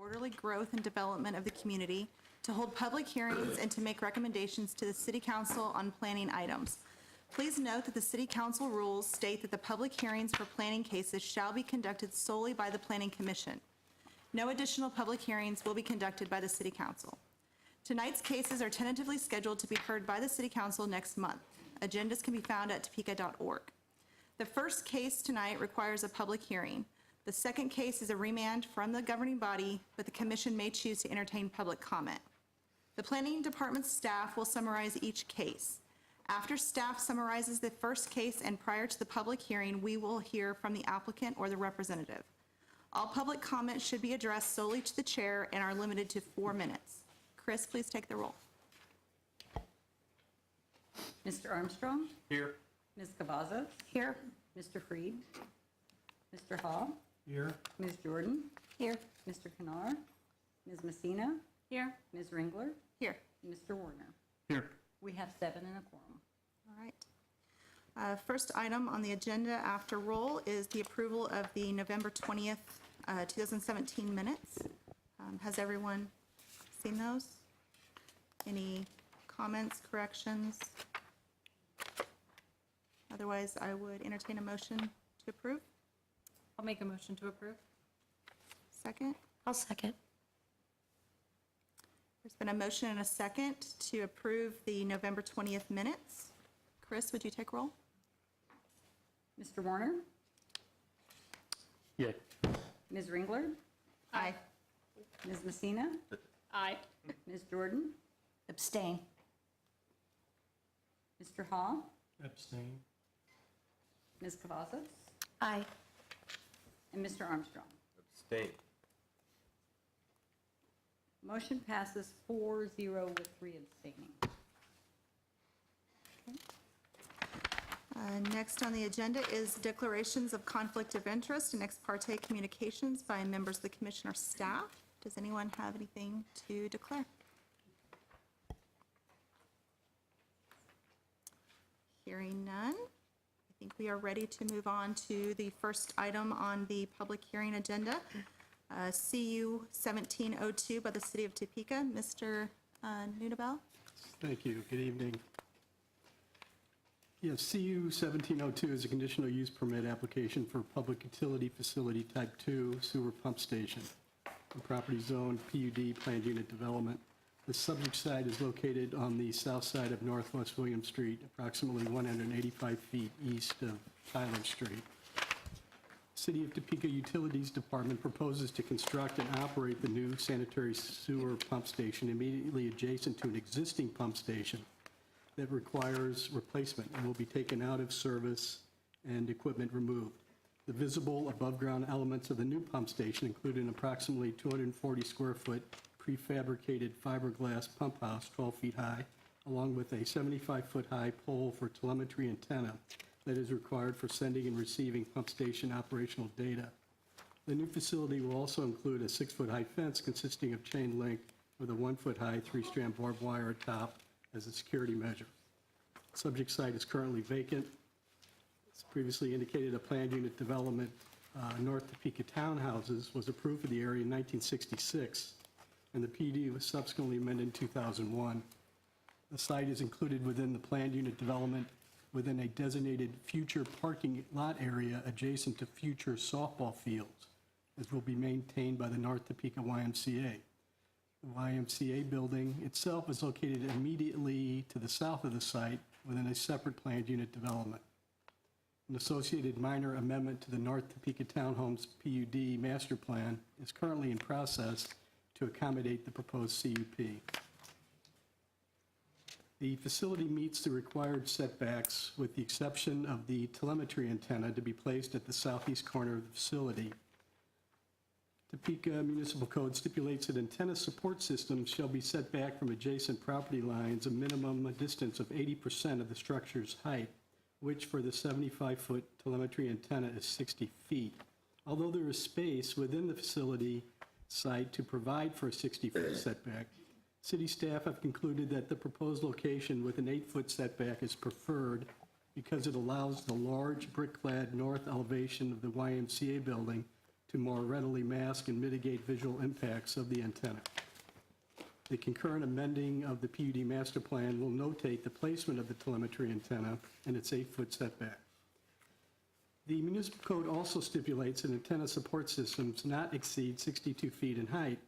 orderly growth and development of the community, to hold public hearings, and to make recommendations to the City Council on planning items. Please note that the City Council rules state that the public hearings for planning cases shall be conducted solely by the Planning Commission. No additional public hearings will be conducted by the City Council. Tonight's cases are tentatively scheduled to be heard by the City Council next month. Agendas can be found at topeka.org. The first case tonight requires a public hearing. The second case is a remand from the governing body, but the Commission may choose to entertain public comment. The Planning Department staff will summarize each case. After staff summarizes the first case and prior to the public hearing, we will hear from the applicant or the representative. All public comments should be addressed solely to the chair and are limited to 4 minutes. Chris, please take the roll. Mr. Armstrong? Here. Ms. Cavazos? Here. Mr. Freed? Mr. Hall? Here. Ms. Jordan? Here. Mr. Kennard? Ms. Messina? Here. Ms. Ringler? Here. Mr. Warner? Here. We have 7 and a quorum. All right. First item on the agenda after roll is the approval of the November 20th, 2017 minutes. Has everyone seen those? Any comments, corrections? Otherwise, I would entertain a motion to approve. I'll make a motion to approve. Second? I'll second. There's been a motion and a second to approve the November 20th minutes. Chris, would you take roll? Mr. Warner? Yay. Ms. Ringler? Aye. Ms. Messina? Aye. Ms. Jordan? Abstain. Mr. Hall? Abstain. Ms. Cavazos? Aye. And Mr. Armstrong? Abstain. Motion passes 4-0 with 3 abstaining. Next on the agenda is declarations of conflict of interest and ex parte communications by members of the commission or staff. Does anyone have anything to declare? Hearing none, I think we are ready to move on to the first item on the public hearing agenda, CU 1702 by the City of Topeka. Mr. Nunabel? Thank you. Good evening. Yes, CU 1702 is a conditional use permit application for public utility facility type 2 sewer pump station. The property zone PUD planned unit development. The subject site is located on the south side of Northwest William Street, approximately 185 feet east of Tyler Street. City of Topeka Utilities Department proposes to construct and operate the new sanitary sewer pump station immediately adjacent to an existing pump station that requires replacement and will be taken out of service and equipment removed. The visible above-ground elements of the new pump station include an approximately 240 square foot prefabricated fiberglass pump house 12 feet high, along with a 75-foot high pole for telemetry antenna that is required for sending and receiving pump station operational data. The new facility will also include a 6-foot high fence consisting of chain link with a 1-foot high 3-strand barbed wire atop as a security measure. Subject site is currently vacant. As previously indicated, a planned unit development, North Topeka Townhouses, was approved for the area in 1966, and the PD was subsequently amended in 2001. The site is included within the planned unit development within a designated future parking lot area adjacent to future softball fields, as will be maintained by the North Topeka YMCA. The YMCA building itself is located immediately to the south of the site within a separate planned unit development. An associated minor amendment to the North Topeka Townhomes PUD master plan is currently in process to accommodate the proposed CUP. The facility meets the required setbacks with the exception of the telemetry antenna to be placed at the southeast corner of the facility. Topeka Municipal Code stipulates that antenna support systems shall be set back from adjacent property lines a minimum distance of 80% of the structure's height, which for the 75-foot telemetry antenna is 60 feet. Although there is space within the facility site to provide for a 60-foot setback, city staff have concluded that the proposed location with an 8-foot setback is preferred because it allows the large brick-clad north elevation of the YMCA building to more readily mask and mitigate visual impacts of the antenna. The concurrent amending of the PUD master plan will notate the placement of the telemetry antenna and its 8-foot setback. The municipal code also stipulates that antenna support systems not exceed 62 feet in height.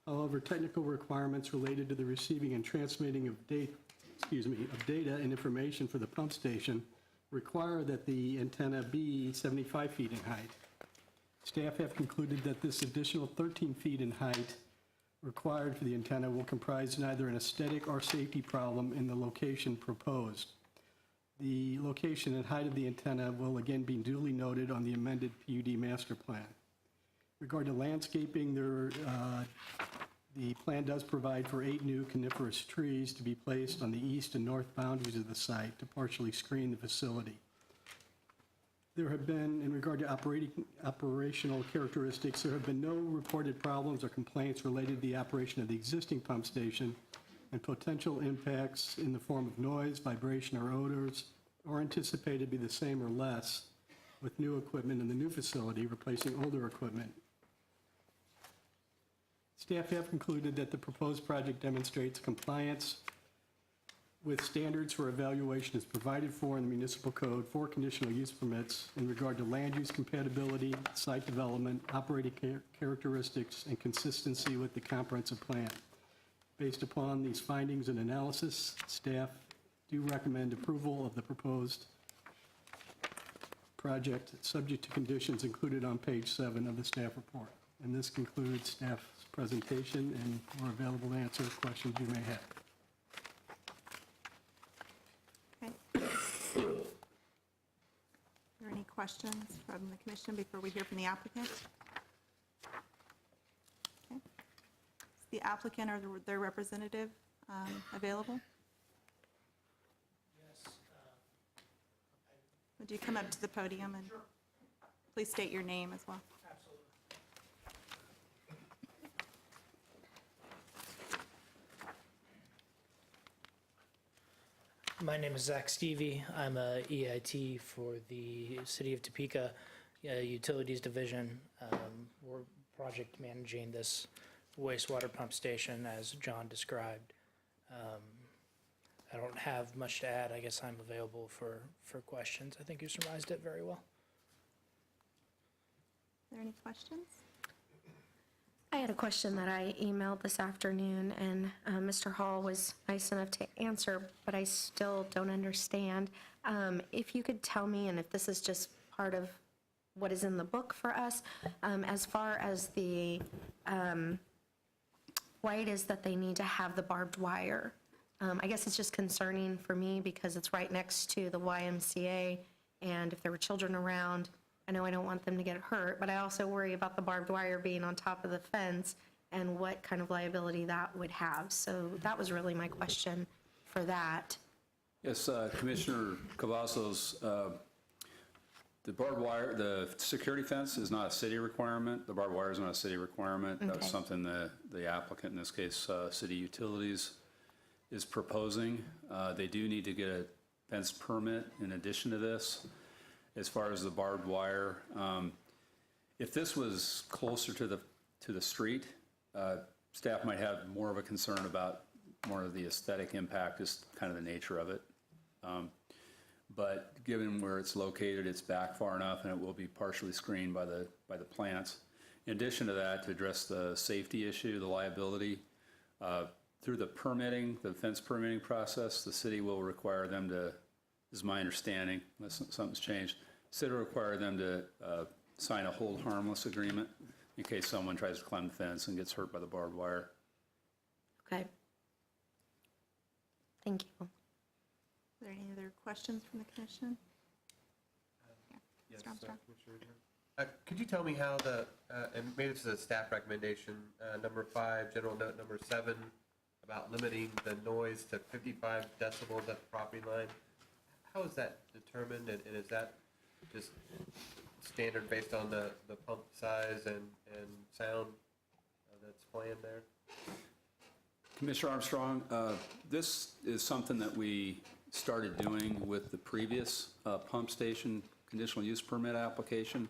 However, technical requirements related to the receiving and transmitting of data and information for the pump station require that the antenna be 75 feet in height. Staff have concluded that this additional 13 feet in height required for the antenna will comprise neither an aesthetic or safety problem in the location proposed. The location and height of the antenna will again be duly noted on the amended PUD master plan. Regarding landscaping, the plan does provide for 8 new coniferous trees to be placed on the east and north boundaries of the site to partially screen the facility. There have been, in regard to operational characteristics, there have been no reported problems or complaints related to the operation of the existing pump station, and potential impacts in the form of noise, vibration, or odors are anticipated to be the same or less with new equipment in the new facility replacing older equipment. Staff have concluded that the proposed project demonstrates compliance with standards for evaluation as provided for in the municipal code for conditional use permits in regard to land use compatibility, site development, operating characteristics, and consistency with the comprehensive plan. Based upon these findings and analysis, staff do recommend approval of the proposed project subject to conditions included on page 7 of the staff report. And this concludes staff's presentation, and we're available to answer questions you may have. Okay. Are there any questions from the commission before we hear from the applicant? Okay. Is the applicant or their representative available? Yes. Would you come up to the podium and please state your name as well? Absolutely. My name is Zach Stevie. I'm a EIT for the City of Topeka Utilities Division. We're project managing this wastewater pump station as John described. I don't have much to add. I guess I'm available for questions. I think you summarized it very well. Are there any questions? I had a question that I emailed this afternoon, and Mr. Hall was nice enough to answer, but I still don't understand. If you could tell me, and if this is just part of what is in the book for us, as far as the, why it is that they need to have the barbed wire. I guess it's just concerning for me because it's right next to the YMCA, and if there were children around, I know I don't want them to get hurt, but I also worry about the barbed wire being on top of the fence and what kind of liability that would have. So that was really my question for that. Yes, Commissioner Cavazos, the barbed wire, the security fence is not a city requirement. The barbed wire is not a city requirement. Okay. That's something that the applicant, in this case, City Utilities, is proposing. They do need to get a fence permit in addition to this. As far as the barbed wire, if this was closer to the street, staff might have more of a concern about more of the aesthetic impact, just kind of the nature of it. But given where it's located, it's back far enough, and it will be partially screened by the plants. In addition to that, to address the safety issue, the liability, through the permitting, the fence permitting process, the city will require them to, is my understanding, unless something's changed, city will require them to sign a hold harmless agreement in case someone tries to climb the fence and gets hurt by the barbed wire. Okay. Thank you. Are there any other questions from the commission? Yes, Mr. Armstrong. Commissioner. Could you tell me how the, and maybe this is a staff recommendation, number 5, general note number 7, about limiting the noise to 55 decibels at the property line, how is that determined, and is that just standard based on the pump size and sound that's planned there? Commissioner Armstrong, this is something that we started doing with the previous pump station conditional use permit application.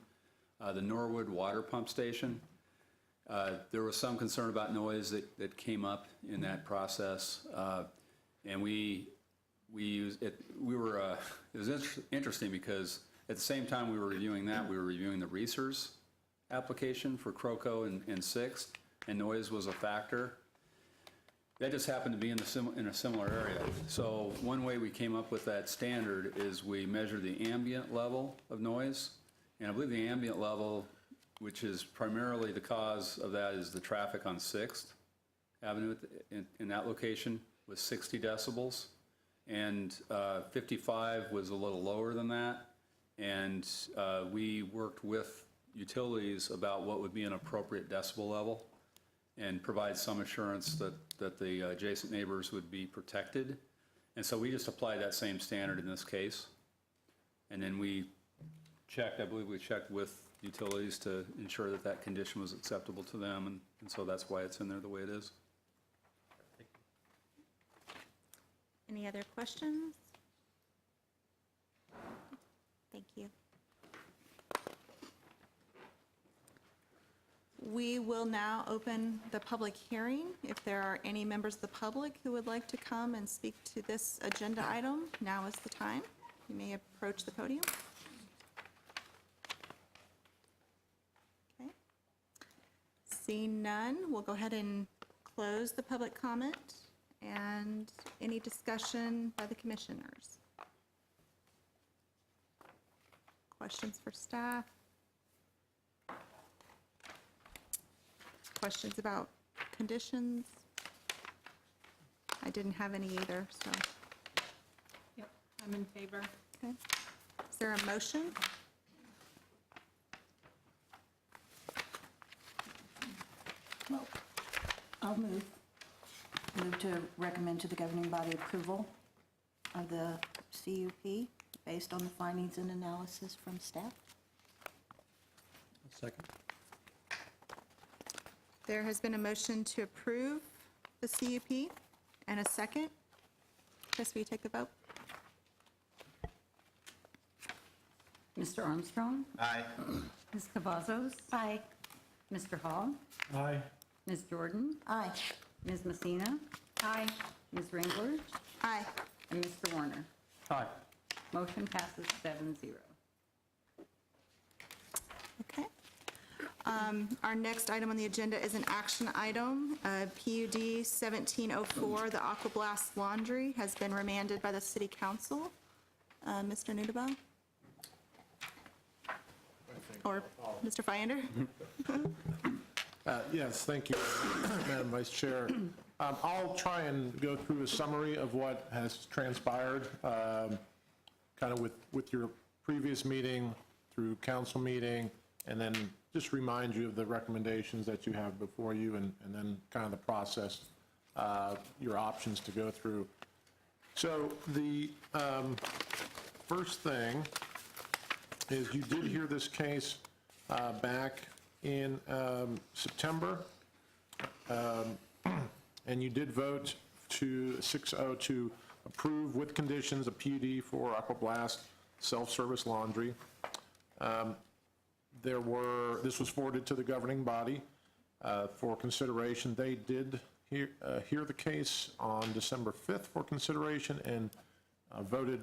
the Norwood Water Pump Station. There was some concern about noise that came up in that process, and we used it. It was interesting because at the same time we were reviewing that, we were reviewing the Reesers application for Croco and Sixth, and noise was a factor. That just happened to be in a similar area. So one way we came up with that standard is we measure the ambient level of noise, and I believe the ambient level, which is primarily the cause of that, is the traffic on 6th Avenue in that location, was 60 decibels. And 55 was a little lower than that. And we worked with utilities about what would be an appropriate decibel level and provide some assurance that the adjacent neighbors would be protected. And so we just applied that same standard in this case. And then we checked, I believe we checked with utilities to ensure that that condition was acceptable to them, and so that's why it's in there the way it is. Any other questions? Thank you. We will now open the public hearing. If there are any members of the public who would like to come and speak to this agenda item, now is the time. You may approach the podium. Okay. Seeing none, we'll go ahead and close the public comment and any discussion by the commissioners. Questions for staff? Questions about conditions? I didn't have any either, so, Yep, I'm in favor. okay. Is there a motion? Well, I'll move to recommend to the governing body approval of the CUP based on the findings and analysis from staff. Second. There has been a motion to approve the CUP and a second. Chris, will you take the vote? Mr. Armstrong? Aye. Ms. Cavazos? Aye. Mr. Hall? Aye. Ms. Jordan? Aye. Ms. Messina? Aye. Ms. Ringler? Aye. And Mr. Warner? Aye. Motion passes 7-0. Okay. Our next item on the agenda is an action item. PUD 1704, the Aquablast Laundry, has been remanded by the City Council. Mr. Nudabel? Or Mr. Fyander? Yes, thank you, Madam Vice Chair. I'll try and go through a summary of what has transpired, kind of with your previous meeting, through council meeting, and then just remind you of the recommendations that you have before you, and then kind of the process, your options to go through. So the first thing is you did hear this case back in September, and you did vote to 6-0 to approve with conditions a PUD for Aquablast self-service laundry. This was forwarded to the governing body for consideration. They did hear the case on December 5th for consideration and voted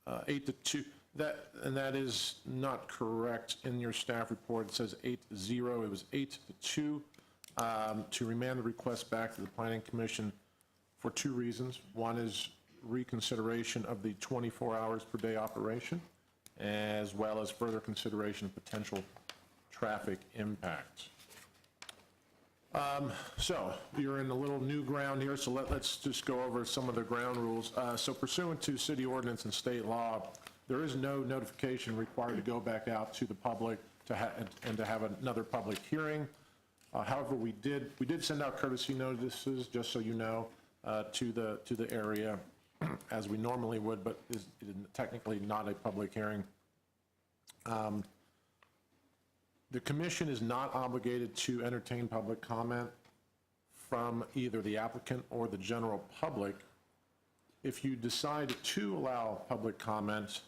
8-2. That is not correct in your staff report. It says 8-0. It was 8-2 to remand the request back to the Planning Commission for two reasons. One is reconsideration of the 24 hours per day operation, as well as further consideration of potential traffic impacts. So you're in a little new ground here, so let's just go over some of the ground rules. So pursuant to city ordinance and state law, there is no notification required to go back out to the public to have another public hearing. However, we did send out courtesy notices, just so you know, to the area as we normally would, but is technically not a public hearing. The commission is not obligated to entertain public comment from either the applicant or the general public. If you decide to allow public comment,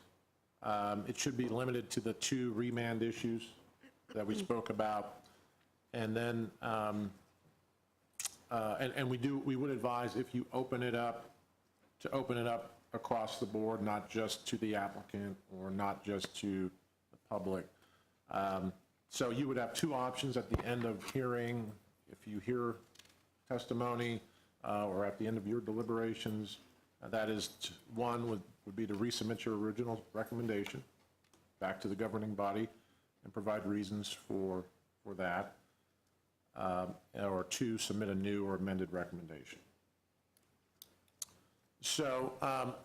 it should be limited to the two remand issues that we spoke about. And then, and we would advise if you open it up, to open it up across the board, not just to the applicant or not just to the public. So you would have two options at the end of hearing, if you hear testimony, or at the end of your deliberations. That is, one would be to resubmit your original recommendation back to the governing body and provide reasons for that. Or two, submit a new or amended recommendation. So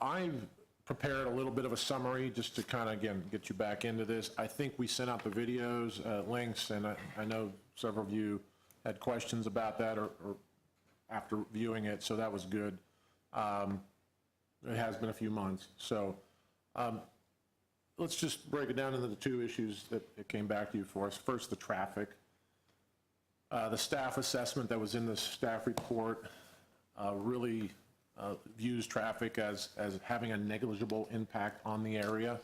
I've prepared a little bit of a summary just to kind of, again, get you back into this. I think we sent out the videos, links, and I know several of you had questions about that or after viewing it, so that was good. It has been a few months. So let's just break it down into the two issues that it came back to you for us. First, the traffic. The staff assessment that was in the staff report really views traffic as having a negligible impact on the area.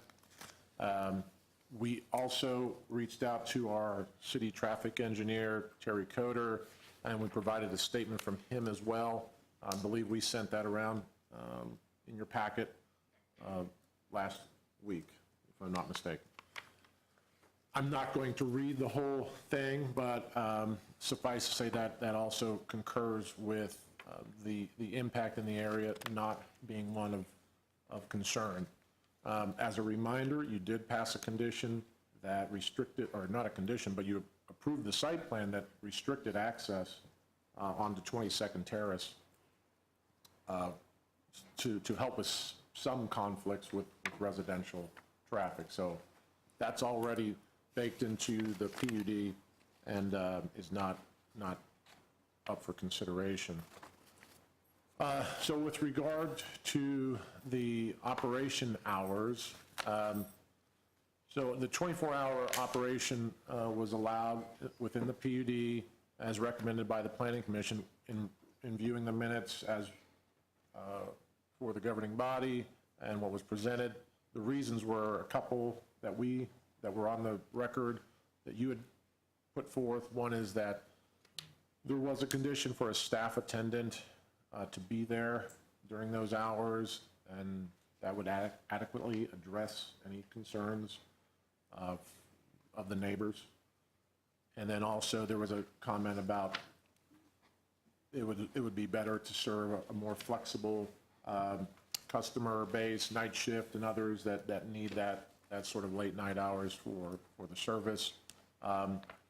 We also reached out to our city traffic engineer, Terry Coder, and we provided a statement from him as well. I believe we sent that around in your packet last week, if I'm not mistaken. I'm not going to read the whole thing, but suffice to say that that also concurs with the impact in the area not being one of concern. As a reminder, you did pass a condition that restricted, or not a condition, but you approved the site plan that restricted access onto 22nd Terrace to help with some conflicts with residential traffic. So that's already baked into the PUD and is not up for consideration. So with regard to the operation hours, so the 24-hour operation was allowed within the PUD as recommended by the Planning Commission in viewing the minutes as for the governing body and what was presented. The reasons were a couple that were on the record that you had put forth. One is that there was a condition for a staff attendant to be there during those hours, and that would adequately address any concerns of the neighbors. And then also there was a comment about it would be better to serve a more flexible customer base, night shift, and others that need that sort of late night hours for the service.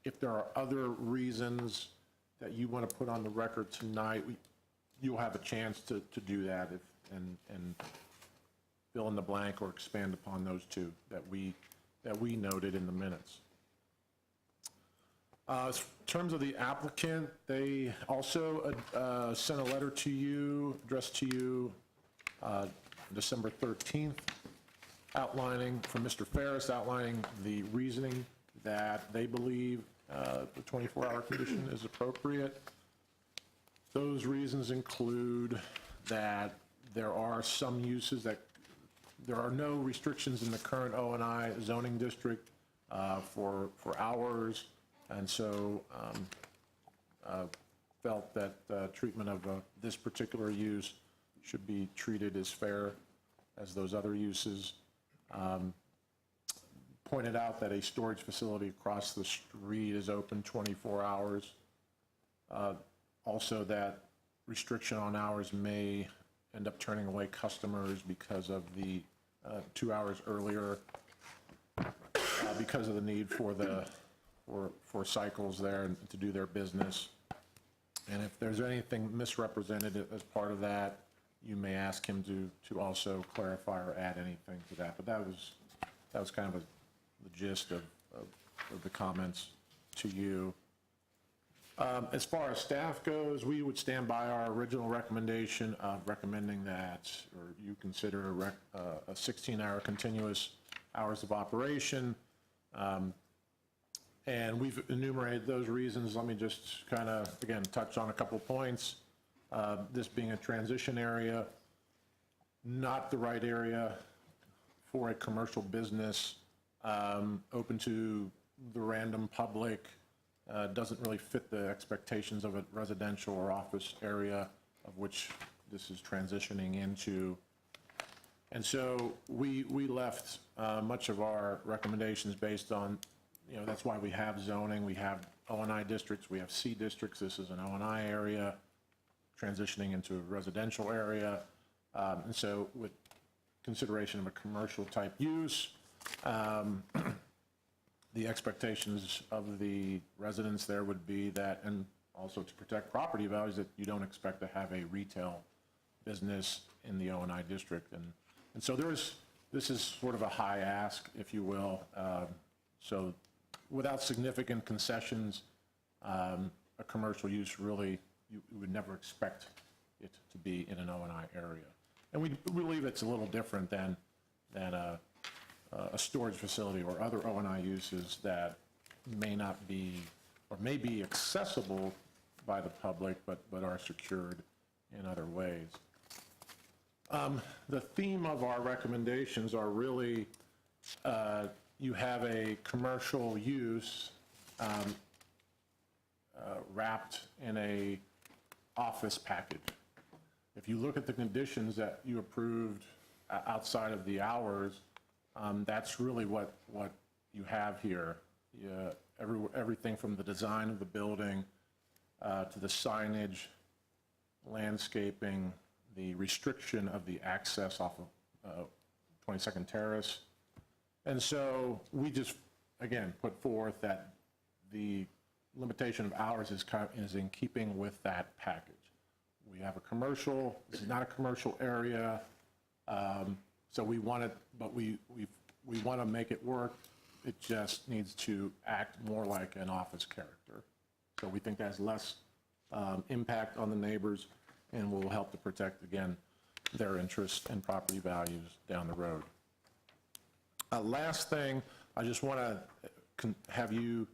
If there are other reasons that you want to put on the record tonight, you'll have a chance to do that and fill in the blank or expand upon those two that we noted in the minutes. In terms of the applicant, they also sent a letter to you, addressed to you December 13th, from Mr. Ferris, outlining the reasoning that they believe the 24-hour condition is appropriate. Those reasons include that there are some uses that there are no restrictions in the current O&I zoning district for hours, and so felt that treatment of this particular use should be treated as fair as those other uses. Pointed out that a storage facility across the street is open 24 hours. Also that restriction on hours may end up turning away customers because of the 2 hours earlier, because of the need for cycles there and to do their business. And if there's anything misrepresented as part of that, you may ask him to also clarify or add anything to that. But that was kind of the gist of the comments to you. As far as staff goes, we would stand by our original recommendation of recommending that, or you consider a 16-hour continuous hours of operation. And we've enumerated those reasons. Let me just kind of, again, touch on a couple points. This being a transition area, not the right area for a commercial business, open to the random public, doesn't really fit the expectations of a residential or office area of which this is transitioning into. And so we left much of our recommendations based on, that's why we have zoning, we have O&I districts, we have C districts. This is an O&I area transitioning into a residential area. And so with consideration of a commercial type use, the expectations of the residents there would be that, and also to protect property values, that you don't expect to have a retail business in the O&I district. And so this is sort of a high ask, if you will. So without significant concessions, a commercial use really, you would never expect it to be in an O&I area. And we believe it's a little different than a storage facility or other O&I uses that may not be, or may be accessible by the public, but are secured in other ways. The theme of our recommendations are really, you have a commercial use wrapped in a office package. If you look at the conditions that you approved outside of the hours, that's really what you have here. Everything from the design of the building to the signage, landscaping, the restriction of the access off of 22nd Terrace. And so we just, again, put forth that the limitation of hours is in keeping with that package. We have a commercial, this is not a commercial area, so we want it, but we want to make it work. It just needs to act more like an office character. So we think that has less impact on the neighbors and will help to protect, again, their interests and property values down the road. Last thing I just want to have you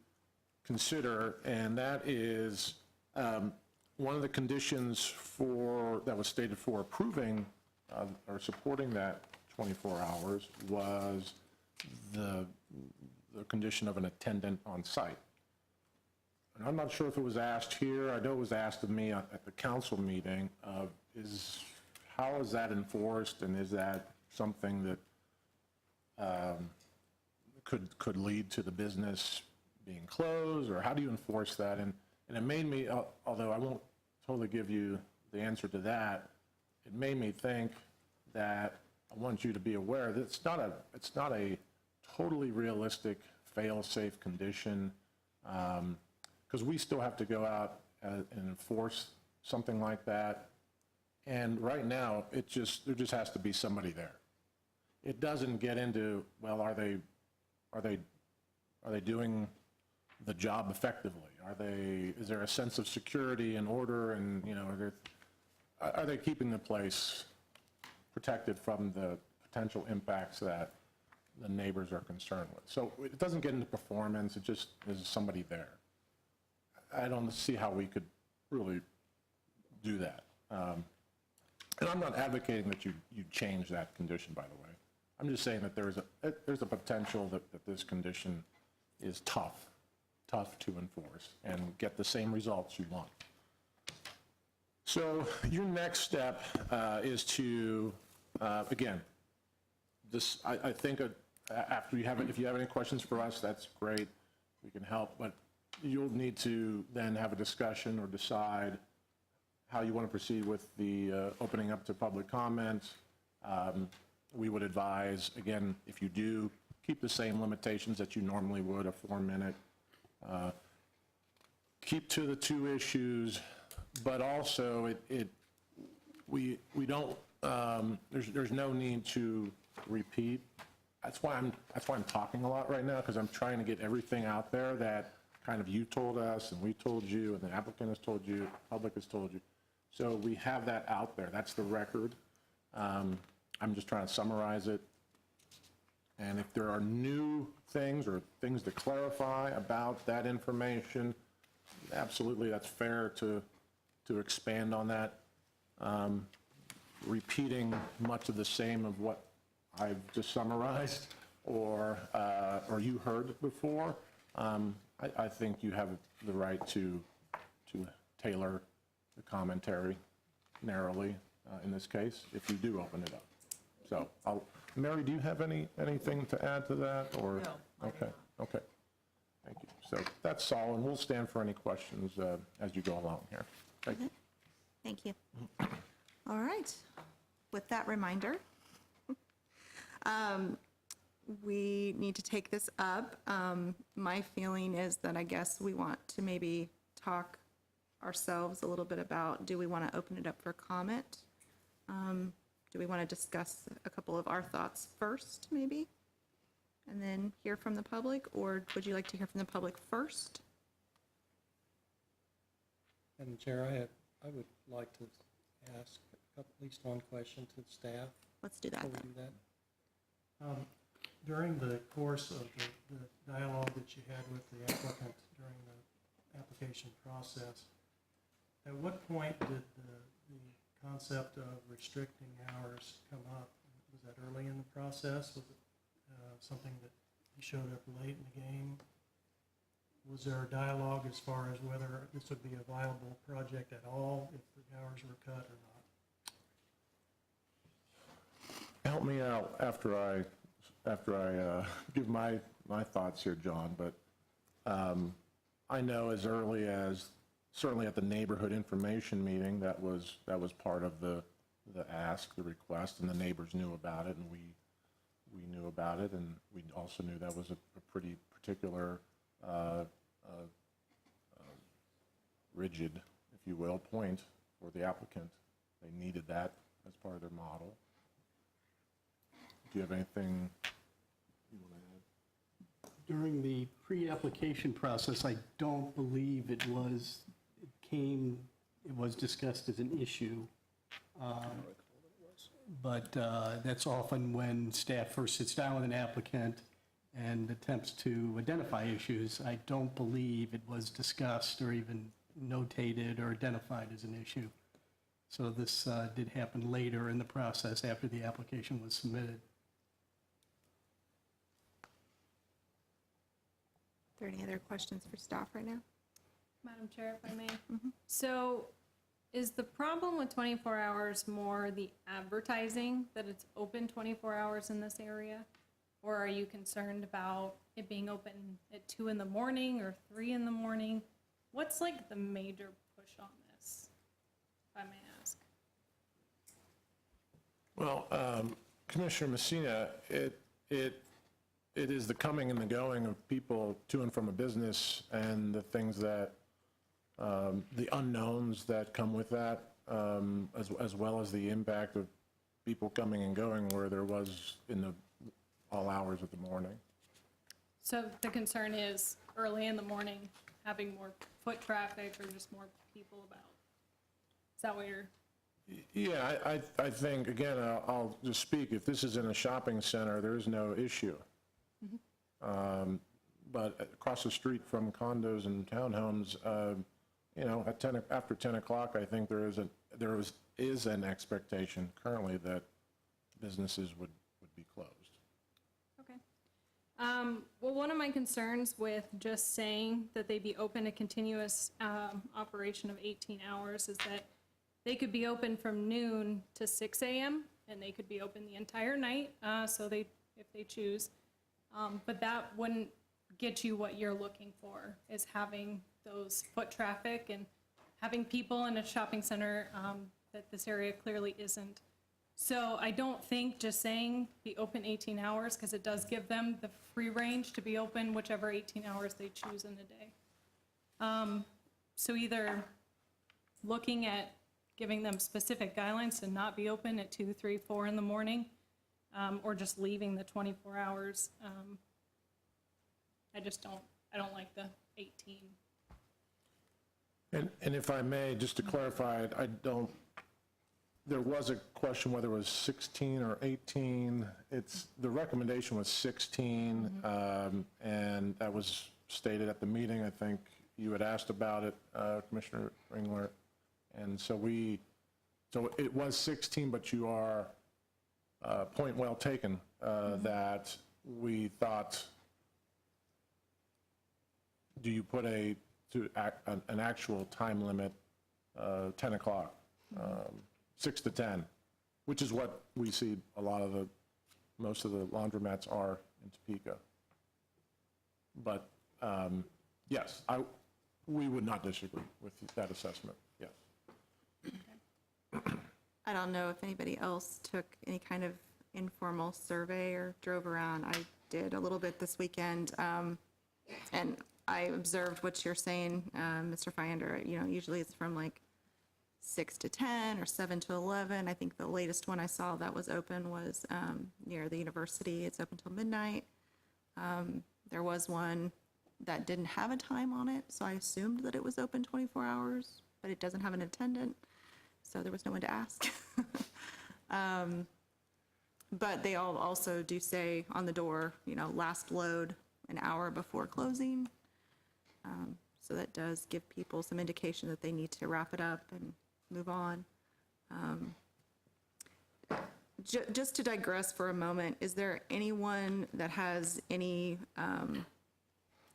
consider, and that is one of the conditions that was stated for approving or supporting that 24 hours was the condition of an attendant on site. And I'm not sure if it was asked here. I know it was asked of me at the council meeting. How is that enforced, and is that something that could lead to the business being closed, or how do you enforce that? And it made me, although I won't totally give you the answer to that, it made me think that I want you to be aware that it's not a totally realistic fail-safe condition, because we still have to go out and enforce something like that. And right now, there just has to be somebody there. It doesn't get into, well, are they doing the job effectively? Is there a sense of security and order, and are they keeping the place protected from the potential impacts that the neighbors are concerned with? So it doesn't get into performance, it just is somebody there. I don't see how we could really do that. And I'm not advocating that you change that condition, by the way. I'm just saying that there's a potential that this condition is tough to enforce and get the same results you want. So your next step is to, again, I think after if you have any questions for us, that's great, we can help, but you'll need to then have a discussion or decide how you want to proceed with the opening up to public comments. We would advise, again, if you do, keep the same limitations that you normally would, a 4-minute. Keep to the 2 issues, but also we don't, there's no need to repeat. That's why I'm talking a lot right now, because I'm trying to get everything out there that kind of you told us and we told you and the applicant has told you, public has told you. So we have that out there. That's the record. I'm just trying to summarize it. And if there are new things or things to clarify about that information, absolutely, that's fair to expand on that. Repeating much of the same of what I've just summarized or you heard before, I think you have the right to tailor the commentary narrowly in this case, if you do open it up. So, Mary, do you have anything to add to that, or? No. Okay. Thank you. So that's all, and we'll stand for any questions as you go along here. Thank you. Thank you. All right. With that reminder, we need to take this up. My feeling is that I guess we want to maybe talk ourselves a little bit about, do we want to open it up for comment? Do we want to discuss a couple of our thoughts first, maybe? And then hear from the public, or would you like to hear from the public first? Madam Chair, I would like to ask at least one question to the staff. Let's do that Before then. we do that. During the course of the dialogue that you had with the applicant during the application process, at what point did the concept of restricting hours come up? Was that early in the process? Was it something that you showed up late in the game? Was there a dialogue as far as whether this would be a viable project at all if the hours were cut or not? Help me out after I give my thoughts here, John, but I know as early as, certainly at the neighborhood information meeting, that was part of the ask, the request, and the neighbors knew about it, and we knew about it, and we also knew that was a pretty particular rigid, if you will, point for the applicant. They needed that as part of their model. Do you have anything you want to add? During the pre-application process, I don't believe it was discussed as an issue. But that's often when staff first sits down with an applicant and attempts to identify issues. I don't believe it was discussed or even notated or identified as an issue. So this did happen later in the process after the application was submitted. Are there any other questions for staff right now? Madam Chair, if I may. So is the problem with 24 hours more the advertising, that it's open 24 hours in this area? Or are you concerned about it being open at 2 in the morning or 3 in the morning? What's like the major push on this, if I may ask? Well, Commissioner Messina, it is the coming and the going of people to and from a business, and the things that, the unknowns that come with that, as well as the impact of people coming and going where there was in the all hours of the morning. So the concern is early in the morning, having more foot traffic or just more people about? Is that what you're? Yeah, I think, again, I'll just speak, if this is in a shopping center, there is no issue. But across the street from condos and townhomes, you know, after 10 o'clock, I think there is an expectation currently that businesses would be closed. Okay. Well, one of my concerns with just saying that they be open a continuous operation of 18 hours is that they could be open from noon to 6 a.m. and they could be open the entire night, if they choose. But that wouldn't get you what you're looking for, is having those foot traffic and having people in a shopping center that this area clearly isn't. So I don't think just saying be open 18 hours, because it does give them the free range to be open whichever 18 hours they choose in the day. So either looking at giving them specific guidelines to not be open at 2, 3, 4 in the morning, or just leaving the 24 hours. I don't like the 18. And if I may, just to clarify, there was a question whether it was 16 or 18. The recommendation was 16, and that was stated at the meeting. I think you had asked about it, Commissioner Ringler. And so it was 16, but you are, point well taken, that we thought do you put an actual time limit, 10 o'clock, 6 to 10, which is what we see most of the laundromats are in Topeka. But yes, we would not disagree with that assessment, yes. I don't know if anybody else took any kind of informal survey or drove around. I did a little bit this weekend, and I observed what you're saying, Mr. Finder. You know, usually it's from like 6 to 10 or 7 to 11. I think the latest one I saw that was open was near the university. It's open till midnight. There was one that didn't have a time on it, so I assumed that it was open 24 hours, but it doesn't have an attendant, so there was no one to ask. But they all also do say on the door, you know, last load an hour before closing. So that does give people some indication that they need to wrap it up and move on. Just to digress for a moment, is there anyone that has any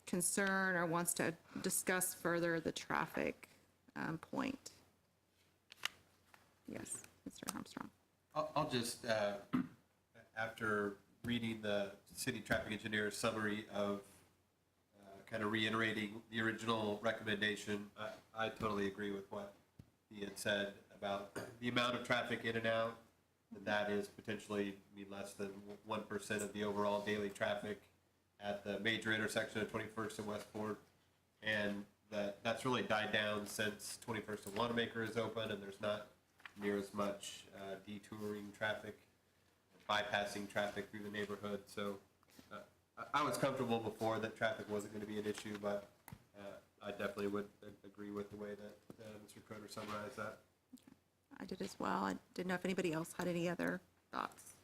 concern or wants to discuss further the traffic point? Yes, Mr. Armstrong. I'll just, after reading the city traffic engineer's summary of kind of reiterating the original recommendation, I totally agree with what he had said about the amount of traffic in and out, that is potentially less than 1% of the overall daily traffic at the major intersection of 21st and Westport, and that's really died down since 21st and Wanamaker is open, and there's not near as much detouring traffic, bypassing traffic through the neighborhood. So I was comfortable before that traffic wasn't going to be an issue, but I definitely would agree with the way that Mr. Croner summarized that. I did as well. I didn't know if anybody else had any other thoughts.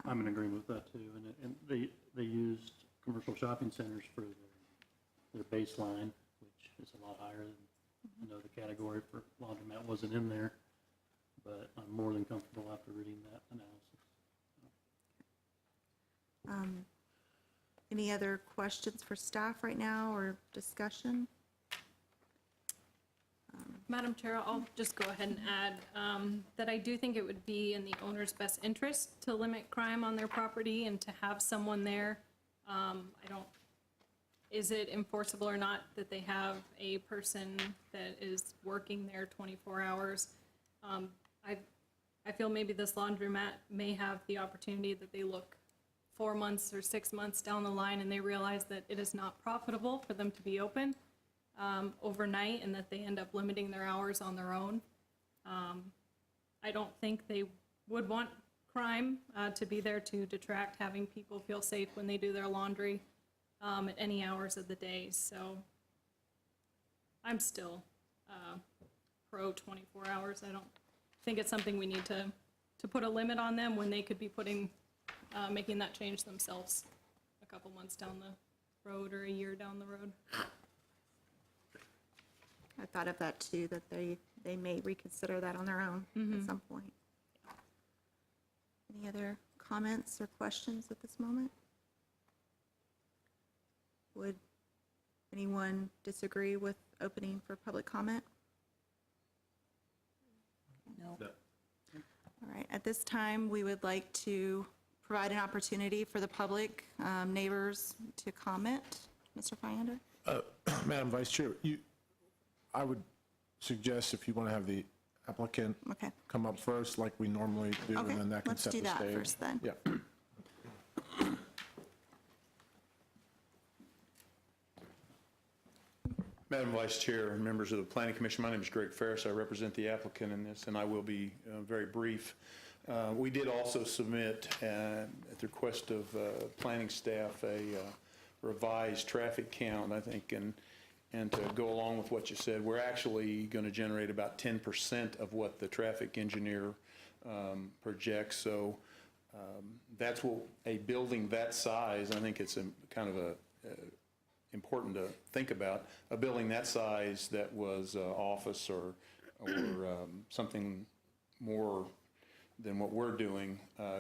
I'm in agreement with that too, and they used commercial shopping centers for their baseline, which is a lot higher than, I know the category for laundromat wasn't in there, but I'm more than comfortable after reading that analysis. Any other questions for staff right now or discussion? Madam Chair, I'll just go ahead and add that I do think it would be in the owner's best interest to limit crime on their property and to have someone there. Is it enforceable or not that they have a person that is working there 24 hours? I feel maybe this laundromat may have the opportunity that they look 4 months or 6 months down the line and they realize that it is not profitable for them to be open overnight, and that they end up limiting their hours on their own. I don't think they would want crime to be there to detract having people feel safe when they do their laundry at any hours of the day. So I'm still pro 24 hours. I don't think it's something we need to put a limit on them when they could be making that change themselves a couple months down the road or a year down the road. I thought of that too, that they may reconsider that on their own at some point. Any other comments or questions at this moment? Would anyone disagree with opening for public comment? No. All right, at this time, we would like to provide an opportunity for the public, neighbors, to comment. Mr. Fyander? Madam Vice Chair, I would suggest if you want to have the applicant Okay. come up first, like we normally do, Okay, and then that can let's set do the stage. that first then. Yeah. Madam Vice Chair and members of the Planning Commission, my name is Greg Ferris. I represent the applicant in this, and I will be very brief. We did also submit, at the request of planning staff, a revised traffic count, I think, and to go along with what you said, we're actually going to generate about 10% of what the traffic engineer projects. So that's what a building that size, I think it's kind of important to think about. A building that size that was office or something more than what we're doing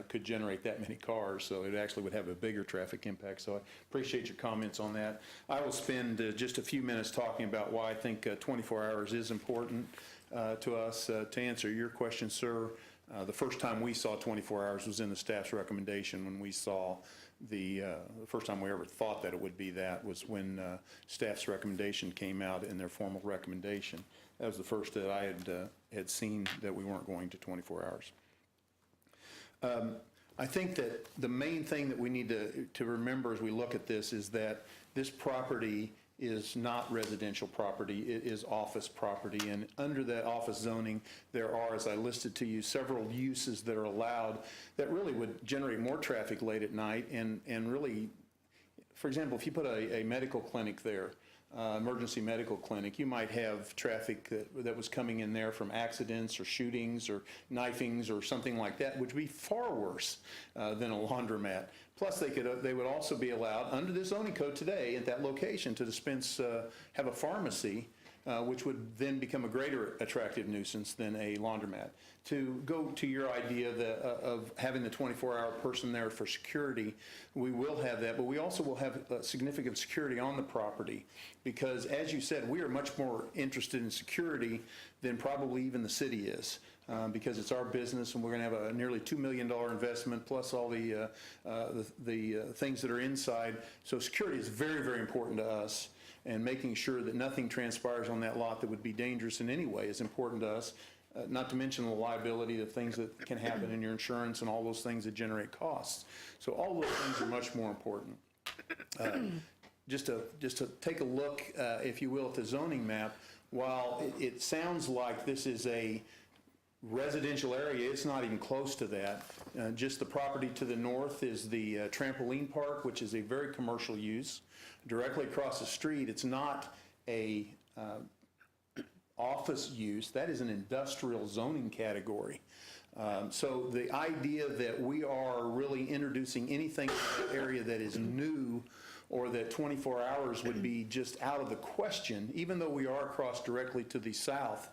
could generate that many cars, so it actually would have a bigger traffic impact. So I appreciate your comments on that. I will spend just a few minutes talking about why I think 24 hours is important to us. To answer your question, sir, the first time we saw 24 hours was in the staff's recommendation when we saw the first time we ever thought that it would be that was when staff's recommendation came out in their formal recommendation. That was the first that I had seen that we weren't going to 24 hours. I think that the main thing that we need to remember as we look at this is that this property is not residential property, it is office property. And under that office zoning, there are, as I listed to you, several uses that are allowed that really would generate more traffic late at night and really, for example, if you put a medical clinic there, emergency medical clinic, you might have traffic that was coming in there from accidents or shootings or knifings or something like that, which would be far worse than a laundromat. Plus, they would also be allowed under the zoning code today at that location to dispense, have a pharmacy, which would then become a greater attractive nuisance than a laundromat. To go to your idea of having the 24-hour person there for security, we will have that, but we also will have significant security on the property because, as you said, we are much more interested in security than probably even the city is. Because it's our business and we're going to have a nearly $2 million investment plus all the things that are inside. So security is very, very important to us, and making sure that nothing transpires on that lot that would be dangerous in any way is important to us, not to mention the liability of things that can happen in your insurance and all those things that generate costs. So all those things are much more important. Just to take a look, if you will, at the zoning map, while it sounds like this is a residential area, it's not even close to that. Just the property to the north is the trampoline park, which is a very commercial use. Directly across the street, it's not a office use, that is an industrial zoning category. So the idea that we are really introducing anything in that area that is new or that 24 hours would be just out of the question, even though we are across directly to the south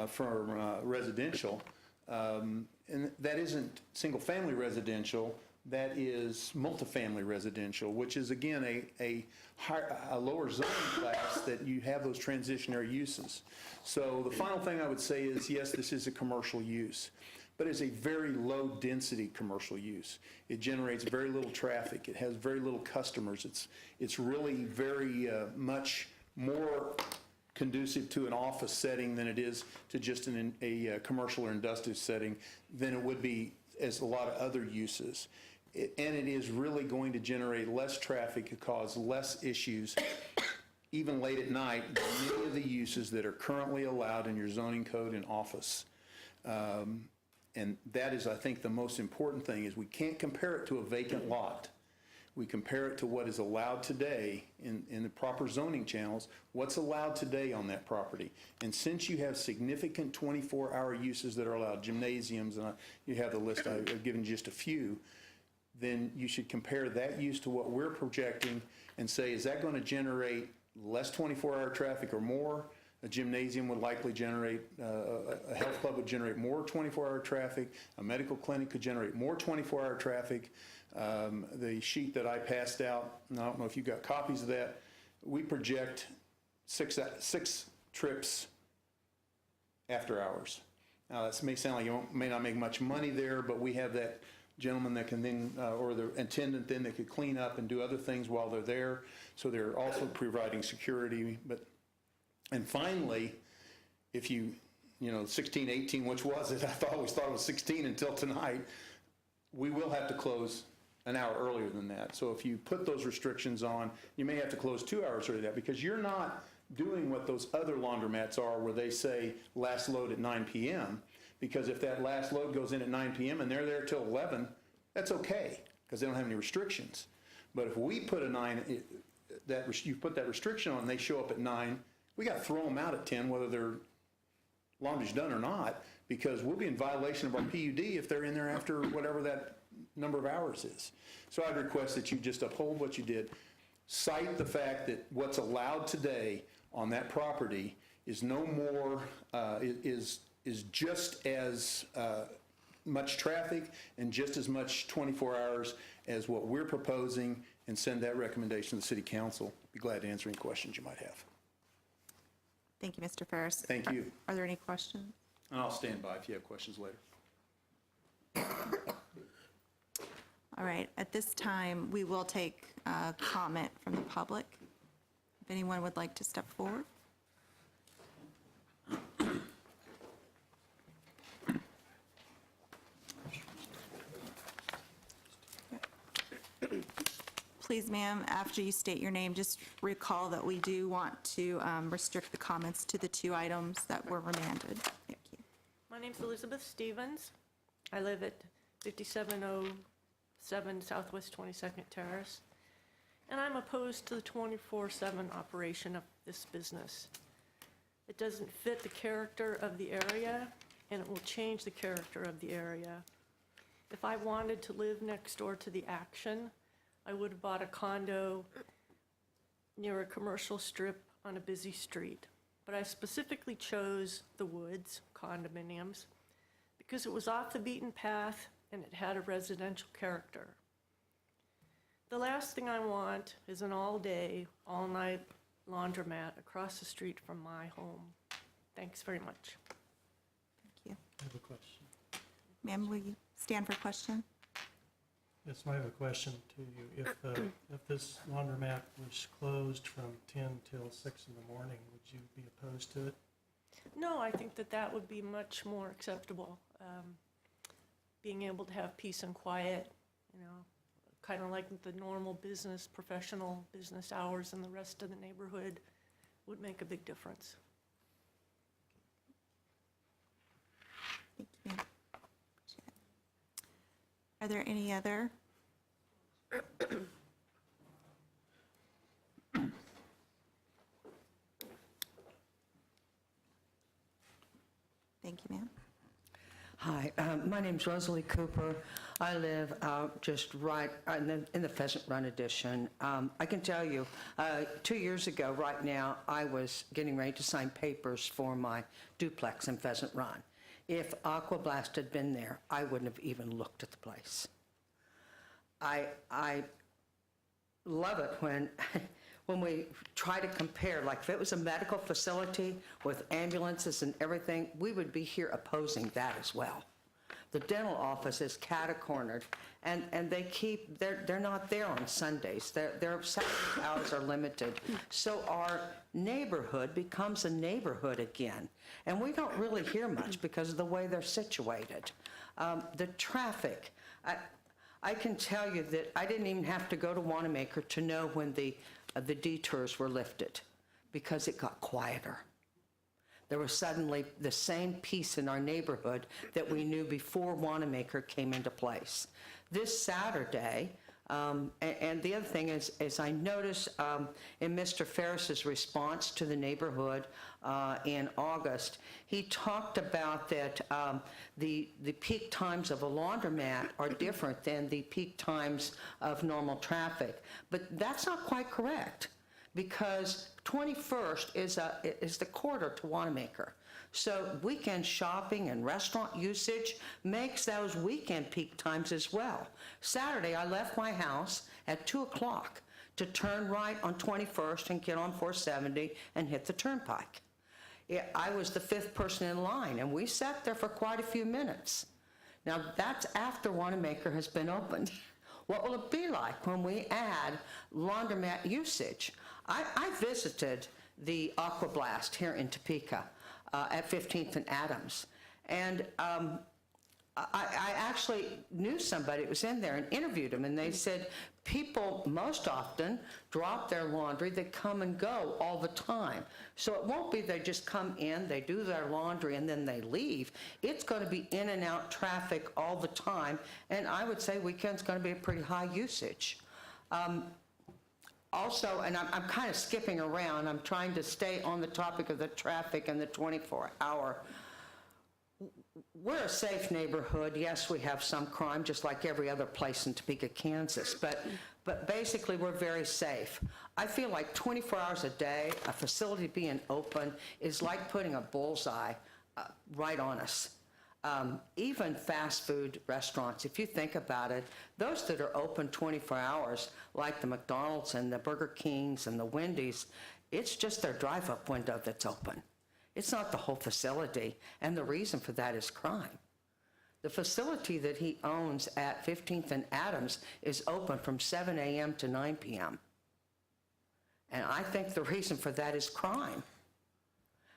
from residential, and that isn't single-family residential, that is multifamily residential, which is again a lower zoning class that you have those transitionary uses. So the final thing I would say is, yes, this is a commercial use, but it's a very low-density commercial use. It generates very little traffic. It has very little customers. It's really very much more conducive to an office setting than it is to just a commercial or industrial setting than it would be as a lot of other uses. And it is really going to generate less traffic and cause less issues, even late at night, than many of the uses that are currently allowed in your zoning code and office. And that is, I think, the most important thing is we can't compare it to a vacant lot. We compare it to what is allowed today in the proper zoning channels, what's allowed today on that property. And since you have significant 24-hour uses that are allowed, gymnasiums, and you have the list, I've given just a few, then you should compare that use to what we're projecting and say, is that going to generate less 24-hour traffic or more? A gymnasium would likely generate, a health club would generate more 24-hour traffic. A medical clinic could generate more 24-hour traffic. The sheet that I passed out, and I don't know if you got copies of that, we project six trips after hours. Now, that may sound like you may not make much money there, but we have that gentleman that can then, or the attendant then that could clean up and do other things while they're there. So they're also providing security. And finally, if you 16, 18, which was it? I always thought it was 16 until tonight. We will have to close an hour earlier than that. So if you put those restrictions on, you may have to close 2 hours earlier than that because you're not doing what those other laundromats are where they say last load at 9 p.m. Because if that last load goes in at 9 p.m. and they're there till 11, that's okay because they don't have any restrictions. But if we put you put that restriction on and they show up at 9, we got to throw them out at 10, whether their laundry's done or not, because we'll be in violation of our PUD if they're in there after whatever that number of hours is. So I'd request that you just uphold what you did. Cite the fact that what's allowed today on that property is no more, is just as much traffic and just as much 24 hours as what we're proposing, and send that recommendation to the city council. Be glad to answer any questions you might have. Thank you, Mr. Ferris. Thank you. Are there any questions? And I'll stand by if you have questions later. All right, at this time, we will take comment from the public. If anyone would like to step forward. Please, ma'am, after you state your name, just recall that we do want to restrict the comments to the 2 items that were remanded. Thank you. My name's Elizabeth Stevens. I live at 5707 Southwest 22nd Terrace, and I'm opposed to the 24/7 operation of this business. It doesn't fit the character of the area, and it will change the character of the area. If I wanted to live next door to the Action, I would have bought a condo near a commercial strip on a busy street. But I specifically chose the Woods condominiums because it was off the beaten path and it had a residential character. The last thing I want is an all-day, all-night laundromat across the street from my home. Thanks very much. Thank you. I have a question. Ma'am, will you stand for question? Yes, I have a question to you. If this laundromat was closed from 10 till 6 in the morning, would you be opposed to it? No, I think that that would be much more acceptable. Being able to have peace and quiet, kind of like the normal business, professional business hours in the rest of the neighborhood would make a big difference. Thank you, ma'am. Appreciate it. Are there any other? Thank you, ma'am. Hi, my name's Rosalie Cooper. I live out just right in the Pheasant Run addition. I can tell you, 2 years ago, right now, I was getting ready to sign papers for my duplex in Pheasant Run. If Aqua Blast had been there, I wouldn't have even looked at the place. I love it when we try to compare, like if it was a medical facility with ambulances and everything, we would be here opposing that as well. The dental office is catacornered, and they're not there on Sundays. Their Saturday hours are limited. So our neighborhood becomes a neighborhood again, and we don't really hear much because of the way they're situated. The traffic, I can tell you that I didn't even have to go to Wanamaker to know when the detours were lifted, because it got quieter. There was suddenly the same peace in our neighborhood that we knew before Wanamaker came into place. This Saturday, and the other thing is I noticed in Mr. Ferris's response to the neighborhood in August, he talked about that the peak times of a laundromat are different than the peak times of normal traffic. But that's not quite correct, because 21st is the quarter to Wanamaker. So weekend shopping and restaurant usage makes those weekend peak times as well. Saturday, I left my house at 2 o'clock to turn right on 21st and get on 470 and hit the turnpike. I was the 5th person in line, and we sat there for quite a few minutes. Now, that's after Wanamaker has been opened. What will it be like when we add laundromat usage? I visited the Aqua Blast here in Topeka at 15th and Adams, and I actually knew somebody that was in there and interviewed them, and they said people most often drop their laundry. They come and go all the time. So it won't be they just come in, they do their laundry, and then they leave. It's going to be in and out traffic all the time, and I would say weekend's going to be a pretty high usage. Also, and I'm kind of skipping around, I'm trying to stay on the topic of the traffic and the 24-hour. We're a safe neighborhood. Yes, we have some crime, just like every other place in Topeka, Kansas, but basically we're very safe. I feel like 24 hours a day, a facility being open is like putting a bullseye right on us. even fast food restaurants, if you think about it, those that are open 24 hours, like the McDonald's and the Burger Kings and the Wendy's, it's just their drive-up window that's open. It's not the whole facility, and the reason for that is crime. The facility that he owns at 15th and Adams is open from 7 a.m. to 9 p.m. And I think the reason for that is crime.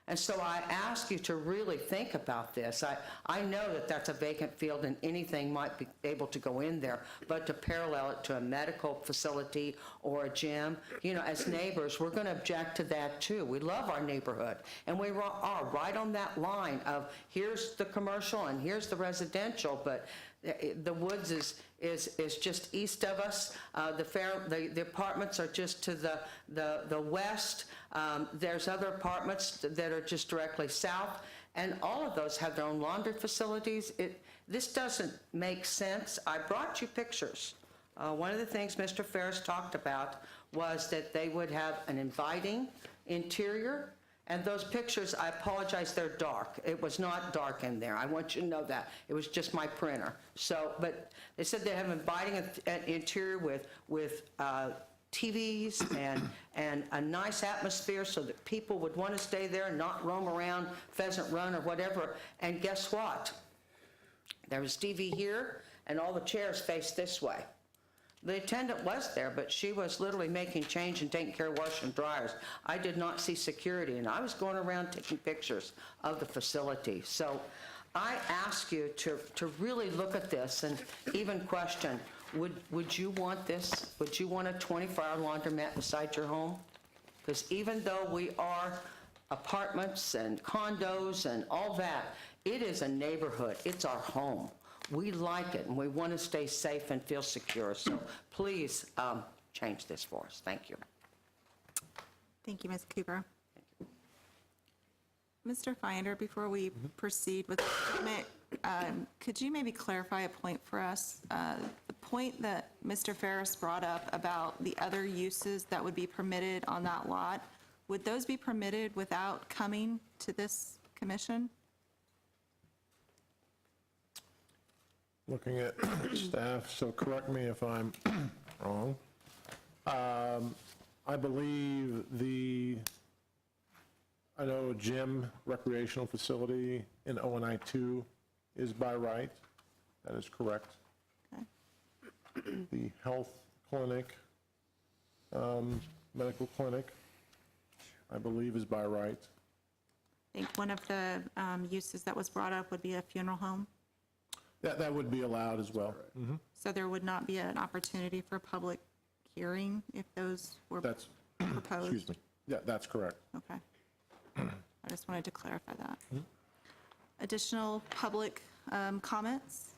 And so I ask you to really think about this. I know that that's a vacant field and anything might be able to go in there, but to parallel it to a medical facility or a gym, you know, as neighbors, we're going to object to that too. We love our neighborhood, and we are right on that line of here's the commercial and here's the residential, but the woods is just east of us. The apartments are just to the west. There's other apartments that are just directly south, and all of those have their own laundry facilities. This doesn't make sense. I brought you pictures. One of the things Mr. Ferris talked about was that they would have an inviting interior. And those pictures, I apologize, they're dark. It was not dark in there. I want you to know that. It was just my printer. So, but they said they have an inviting interior with TVs and a nice atmosphere so that people would want to stay there and not roam around Pheasant Run or whatever. And guess what? There was TV here, and all the chairs faced this way. The attendant was there, but she was literally making change and taking care of washing dryers. I did not see security, and I was going around taking pictures of the facility. So I ask you to really look at this and even question, would you want this? Would you want a 24-hour laundromat beside your home? Because even though we are apartments and condos and all that, it is a neighborhood. It's our home. We like it, and we want to stay safe and feel secure. So please change this for us. Thank you. Thank you, Ms. Cooper. Mr. Finder, before we proceed with the statement, could you maybe clarify a point for us? The point that Mr. Ferris brought up about the other uses that would be permitted on that lot, would those be permitted without coming to this commission? Looking at staff, so correct me if I'm wrong. I believe I know gym recreational facility in ONI 2 is by right. That is correct. Okay. The health clinic, medical clinic, I believe is by right. I think one of the uses that was brought up would be a funeral home. That would be allowed as well. So there would not be an opportunity for public hearing if those were That's, proposed? excuse me. Yeah, that's correct. Okay. I just wanted to clarify that. Additional public comments?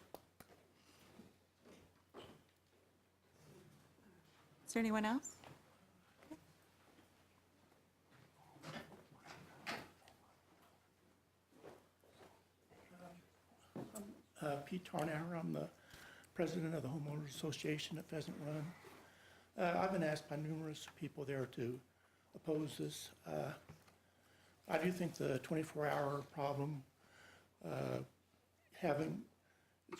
Is there anyone else? Pete Tarnauer, I'm the president of the Homeowners Association at Pheasant Run. I've been asked by numerous people there to oppose this. I do think the 24-hour problem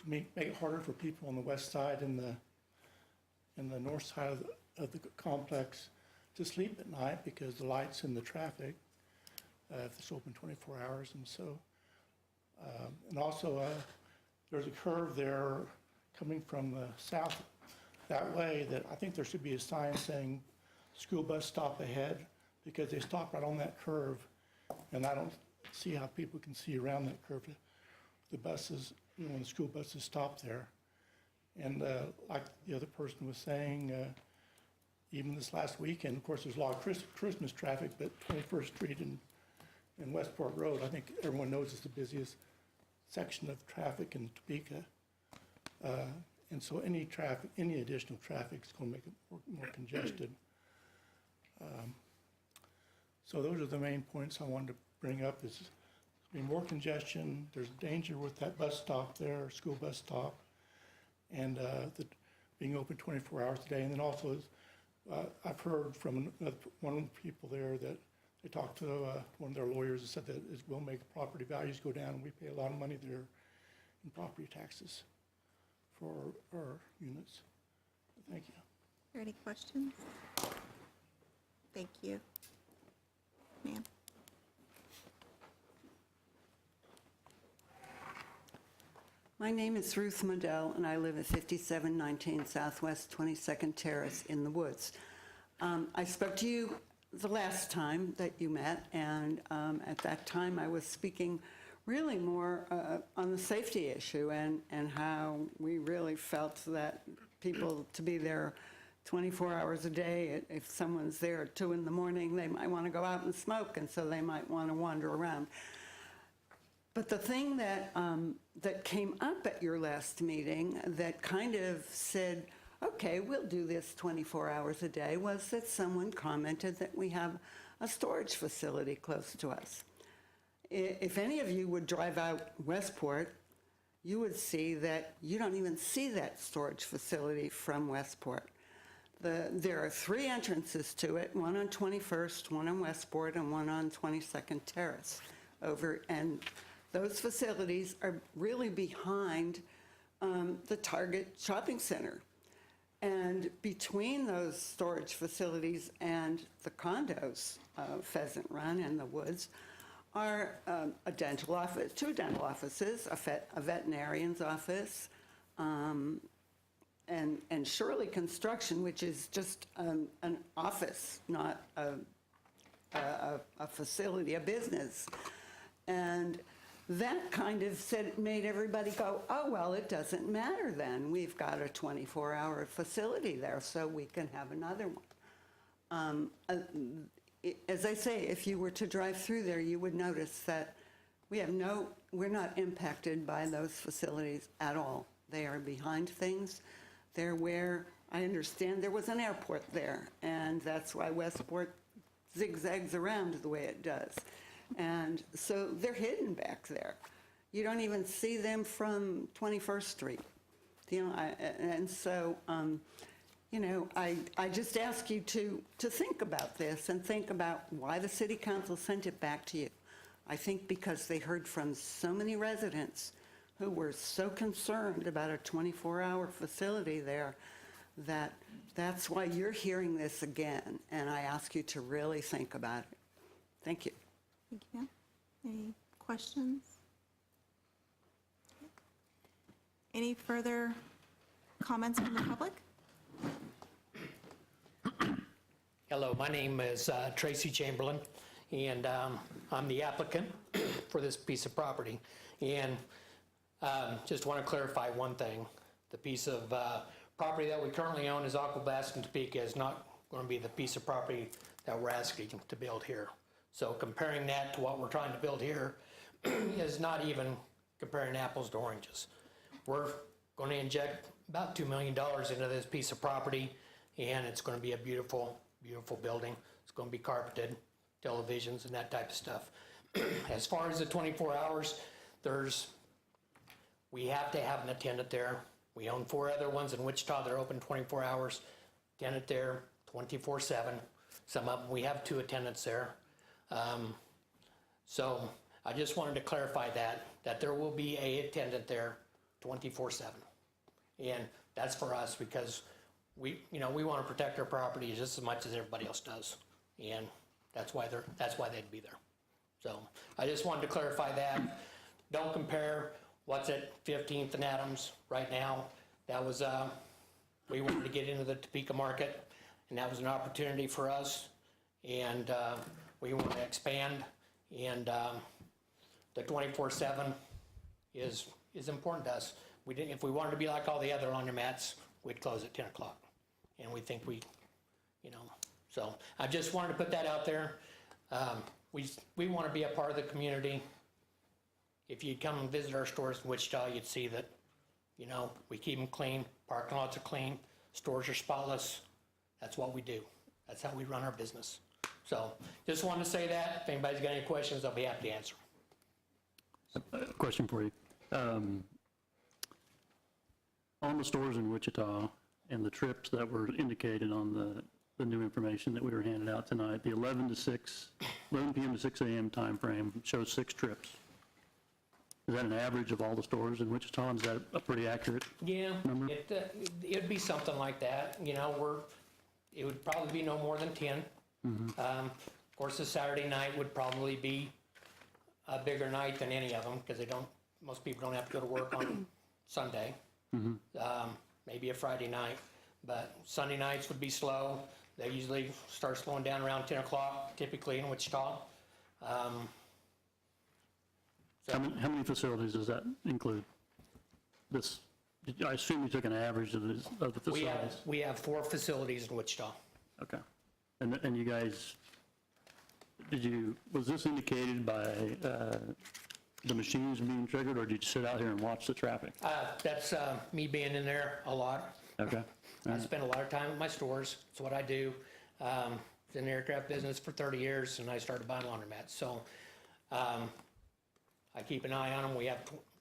make it harder for people on the west side and the north side of the complex to sleep at night because the lights and the traffic, if it's open 24 hours. And so, and also there's a curve there coming from the south that way that I think there should be a sign saying school bus stop ahead, because they stop right on that curve, and I don't see how people can see around that curve. The buses, when the school buses stop there. And like the other person was saying, even this last weekend, of course, there's a lot of Christmas traffic, but 21st Street and Westport Road, I think everyone knows is the busiest section of traffic in Topeka. And so any additional traffic is going to make it more congested. So those are the main points I wanted to bring up. Is be more congestion. There's danger with that bus stop there, school bus stop, and being open 24 hours a day. And then also, I've heard from one of the people there that they talked to one of their lawyers and said that it will make property values go down, and we pay a lot of money there. in property taxes for our units. Thank you. Are there any questions? Thank you. Ma'am. My name is Ruth Modell, and I live at 5719 Southwest 22nd Terrace in the Woods. I spoke to you the last time that you met, and at that time I was speaking really more on the safety issue and how we really felt that people to be there 24 hours a day. If someone's there at 2 in the morning, they might want to go out and smoke, and so they might want to wander around. But the thing that that came up at your last meeting that kind of said, okay, we'll do this 24 hours a day, was that someone commented that we have a storage facility close to us. If any of you would drive out Westport, you would see that you don't even see that storage facility from Westport. There are 3 entrances to it, one on 21st, one on Westport, and one on 22nd Terrace. And those facilities are really behind the Target shopping center. And between those storage facilities and the condos, Pheasant Run and the Woods, are a dental office, 2 dental offices, a veterinarian's office, and Shirley Construction, which is just an office, not a facility, a business. And that kind of made everybody go, oh, well, it doesn't matter then. We've got a 24-hour facility there, so we can have another one. As I say, if you were to drive through there, you would notice that we're not impacted by those facilities at all. They are behind things. They're where, I understand there was an airport there, and that's why Westport zigzags around the way it does. And so they're hidden back there. You don't even see them from 21st Street. You know, and so, you know, I just ask you to think about this and think about why the city council sent it back to you. I think because they heard from so many residents who were so concerned about a 24-hour facility there that's why you're hearing this again. And I ask you to really think about it. Thank you. Thank you, ma'am. Any questions? Any further comments from the public? Hello, my name is Tracy Chamberlain, and I'm the applicant for this piece of property. And just want to clarify one thing. The piece of property that we currently own is Aquablasque in Topeka is not going to be the piece of property that we're asking to build here. So comparing that to what we're trying to build here is not even comparing apples to oranges. We're going to inject about $2 million into this piece of property, and it's going to be a beautiful, beautiful building. It's going to be carpeted, televisions, and that type of stuff. As far as the 24 hours, we have to have an attendant there. We own 4 other ones in Wichita. They're open 24 hours. Attendant there 24/7. Some of them, we have 2 attendants there. So I just wanted to clarify that there will be a attendant there 24/7. And that's for us because we want to protect our property just as much as everybody else does. And that's why they'd be there. So I just wanted to clarify that. Don't compare what's at 15th and Adams right now. That was, we wanted to get into the Topeka market, and that was an opportunity for us. And we want to expand, and the 24/7 is important to us. If we wanted to be like all the other laundromats, we'd close at 10 o'clock. And we think so I just wanted to put that out there. We want to be a part of the community. If you'd come and visit our stores in Wichita, you'd see that, we keep them clean, parking lots are clean, stores are spotless. That's what we do. That's how we run our business. So just wanted to say that. If anybody's got any questions, I'll be happy to answer. A question for you. On the stores in Wichita and the trips that were indicated on the new information that we were handed out tonight, the 11 p.m. to 6 a.m. time frame shows 6 trips. Is that an average of all the stores in Wichita? Is that a pretty accurate Yeah, number? it'd be something like that, you know, it would probably be no more than 10. Of course, the Saturday night would probably be a bigger night than any of them, because most people don't have to go to work on Sunday. Maybe a Friday night, but Sunday nights would be slow. They usually start slowing down around 10 o'clock, typically in Wichita. How many facilities does that include? I assume you took an average of the facilities. We have 4 facilities in Wichita. Okay. And you guys, was this indicated by the machines being triggered, or did you sit out here and watch the traffic? That's me being in there a lot. Okay. I spend a lot of time at my stores. It's what I do. I was in the aircraft business for 30 years, and I started buying laundromats. So I keep an eye on them.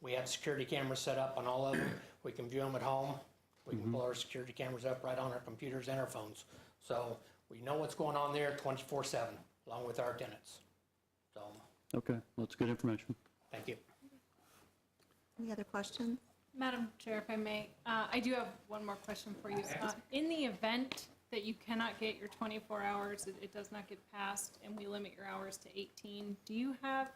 We have security cameras set up on all of them. We can view them at home. We can pull our security cameras up right on our computers and our phones. So we know what's going on there 24/7, along with our tenants. So, Okay, well, that's good information. thank you. Any other questions? Madam Chair, if I may, I do have one more question for you. In the event that you cannot get your 24 hours, it does not get passed, and we limit your hours to 18, do you have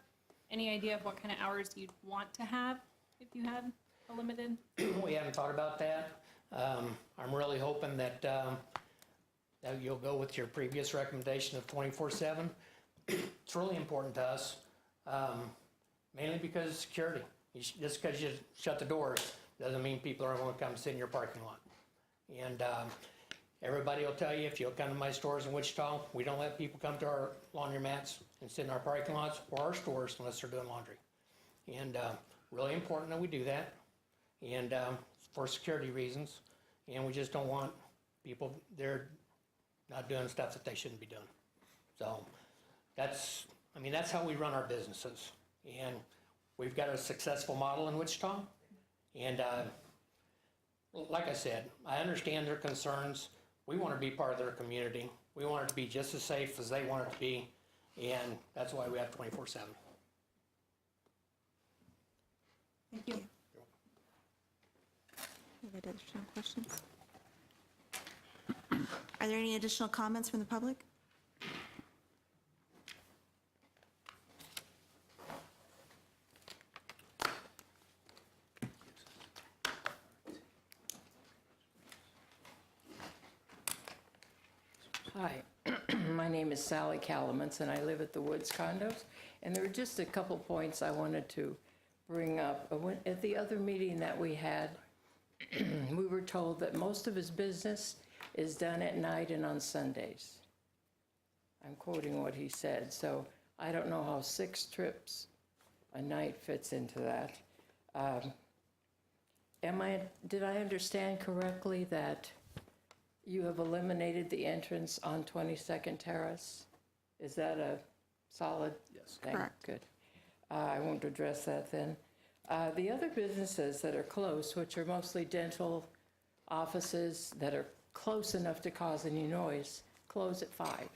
any idea of what kind of hours you'd want to have if you had a limited? We haven't thought about that. I'm really hoping that you'll go with your previous recommendation of 24/7. It's really important to us, mainly because of security. Just because you shut the doors doesn't mean people aren't going to come sit in your parking lot. And everybody will tell you, if you'll come to my stores in Wichita, we don't let people come to our laundromats and sit in our parking lots or our stores unless they're doing laundry. And really important that we do that, and for security reasons. And we just don't want people there not doing stuff that they shouldn't be doing. So that's how we run our businesses. And we've got a successful model in Wichita. And like I said, I understand their concerns. We want to be part of their community. We want it to be just as safe as they want it to be. And that's why we have 24/7. Thank you. Any additional questions? Are there any additional comments from the public? Hi, my name is Sally Calamans, and I live at the Woods condos. And there are just a couple points I wanted to bring up. At the other meeting that we had, we were told that most of his business is done at night and on Sundays. I'm quoting what he said, so I don't know how 6 trips a night fits into that. Did I understand correctly that you have eliminated the entrance on 22nd Terrace? Is that a solid thing? Correct. Good. I won't address that then. The other businesses that are close, which are mostly dental offices that are close enough to cause any noise, close at 5.